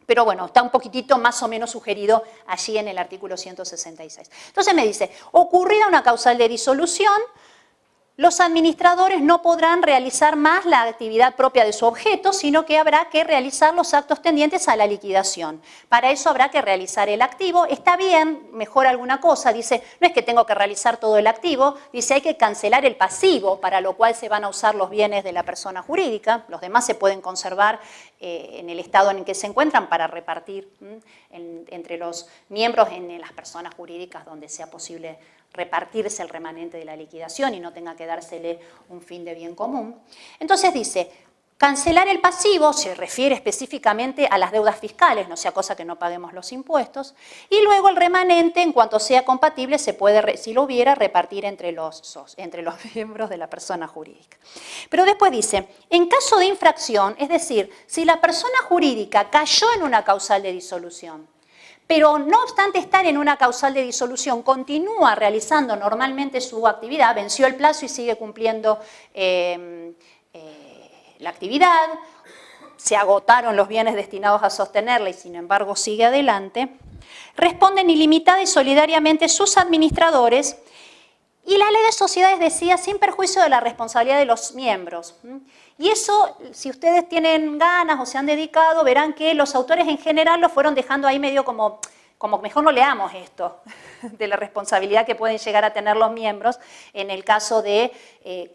Speaker 2: Pero bueno, está un poquitito más o menos sugerido allí en el artículo 166. Entonces me dice, ocurrida una causal de disolución, los administradores no podrán realizar más la actividad propia de su objeto, sino que habrá que realizar los actos tendientes a la liquidación. Para eso habrá que realizar el activo. Está bien, mejor alguna cosa, dice, no es que tengo que realizar todo el activo, dice hay que cancelar el pasivo, para lo cual se van a usar los bienes de la persona jurídica, los demás se pueden conservar en el estado en el que se encuentran para repartir entre los miembros en las personas jurídicas donde sea posible repartirse el remanente de la liquidación y no tenga que dársele un fin de bien común. Entonces dice, cancelar el pasivo se refiere específicamente a las deudas fiscales, no sea cosa que no paguemos los impuestos, y luego el remanente, en cuanto sea compatible, se puede, si lo hubiera, repartir entre los miembros de la persona jurídica. Pero después dice, en caso de infracción, es decir, si la persona jurídica cayó en una causal de disolución, pero no obstante estar en una causal de disolución, continúa realizando normalmente su actividad, venció el plazo y sigue cumpliendo la actividad, se agotaron los bienes destinados a sostenerla y sin embargo sigue adelante, responden ilimitada y solidariamente sus administradores Y la ley de sociedades decía sin perjuicio de la responsabilidad de los miembros. Y eso, si ustedes tienen ganas o se han dedicado, verán que los autores en general lo fueron dejando ahí medio como mejor no leamos esto, de la responsabilidad que pueden llegar a tener los miembros en el caso de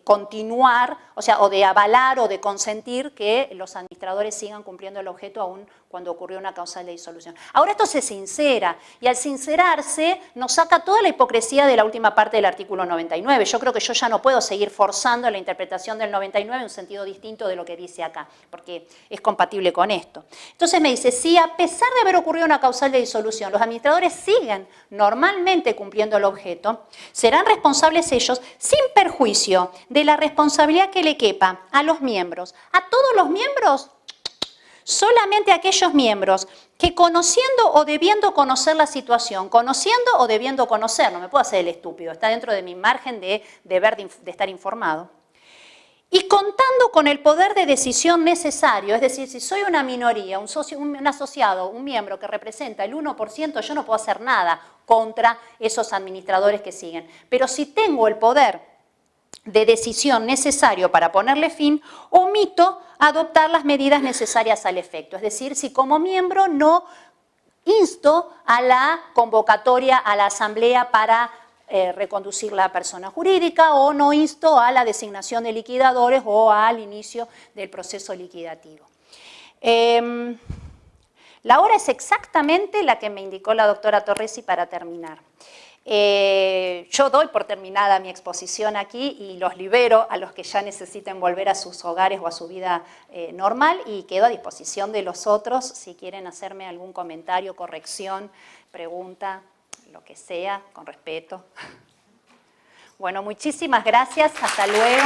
Speaker 2: continuar, o sea, o de avalar o de consentir que los administradores sigan cumpliendo el objeto aún cuando ocurrió una causal de disolución. Ahora esto se sincera, y al sincerarse nos saca toda la hipocresía de la última parte del artículo 99. Yo creo que yo ya no puedo seguir forzando la interpretación del 99 en un sentido distinto de lo que dice acá, porque es compatible con esto. Entonces me dice, si a pesar de haber ocurrido una causal de disolución, los administradores siguen normalmente cumpliendo el objeto, serán responsables ellos sin perjuicio de la responsabilidad que le quepa a los miembros. A todos los miembros, solamente aquellos miembros que conociendo o debiendo conocer la situación, conociendo o debiendo conocer, no me puedo hacer el estúpido, está dentro de mi margen de deber de estar informado, y contando con el poder de decisión necesario, es decir, si soy una minoría, un socio, un asociado, un miembro que representa el 1%, yo no puedo hacer nada contra esos administradores que siguen. Pero si tengo el poder de decisión necesario para ponerle fin, omito adoptar las medidas necesarias al efecto. Es decir, si como miembro no insto a la convocatoria a la asamblea para reconducir la persona jurídica, o no insto a la designación de liquidadores o al inicio del proceso liquidativo. La hora es exactamente la que me indicó la doctora Torresi para terminar. Yo doy por terminada mi exposición aquí y los libero a los que ya necesiten volver a sus hogares o a su vida normal, y quedo a disposición de los otros si quieren hacerme algún comentario, corrección, pregunta, lo que sea, con respeto. Bueno, muchísimas gracias. Hasta luego.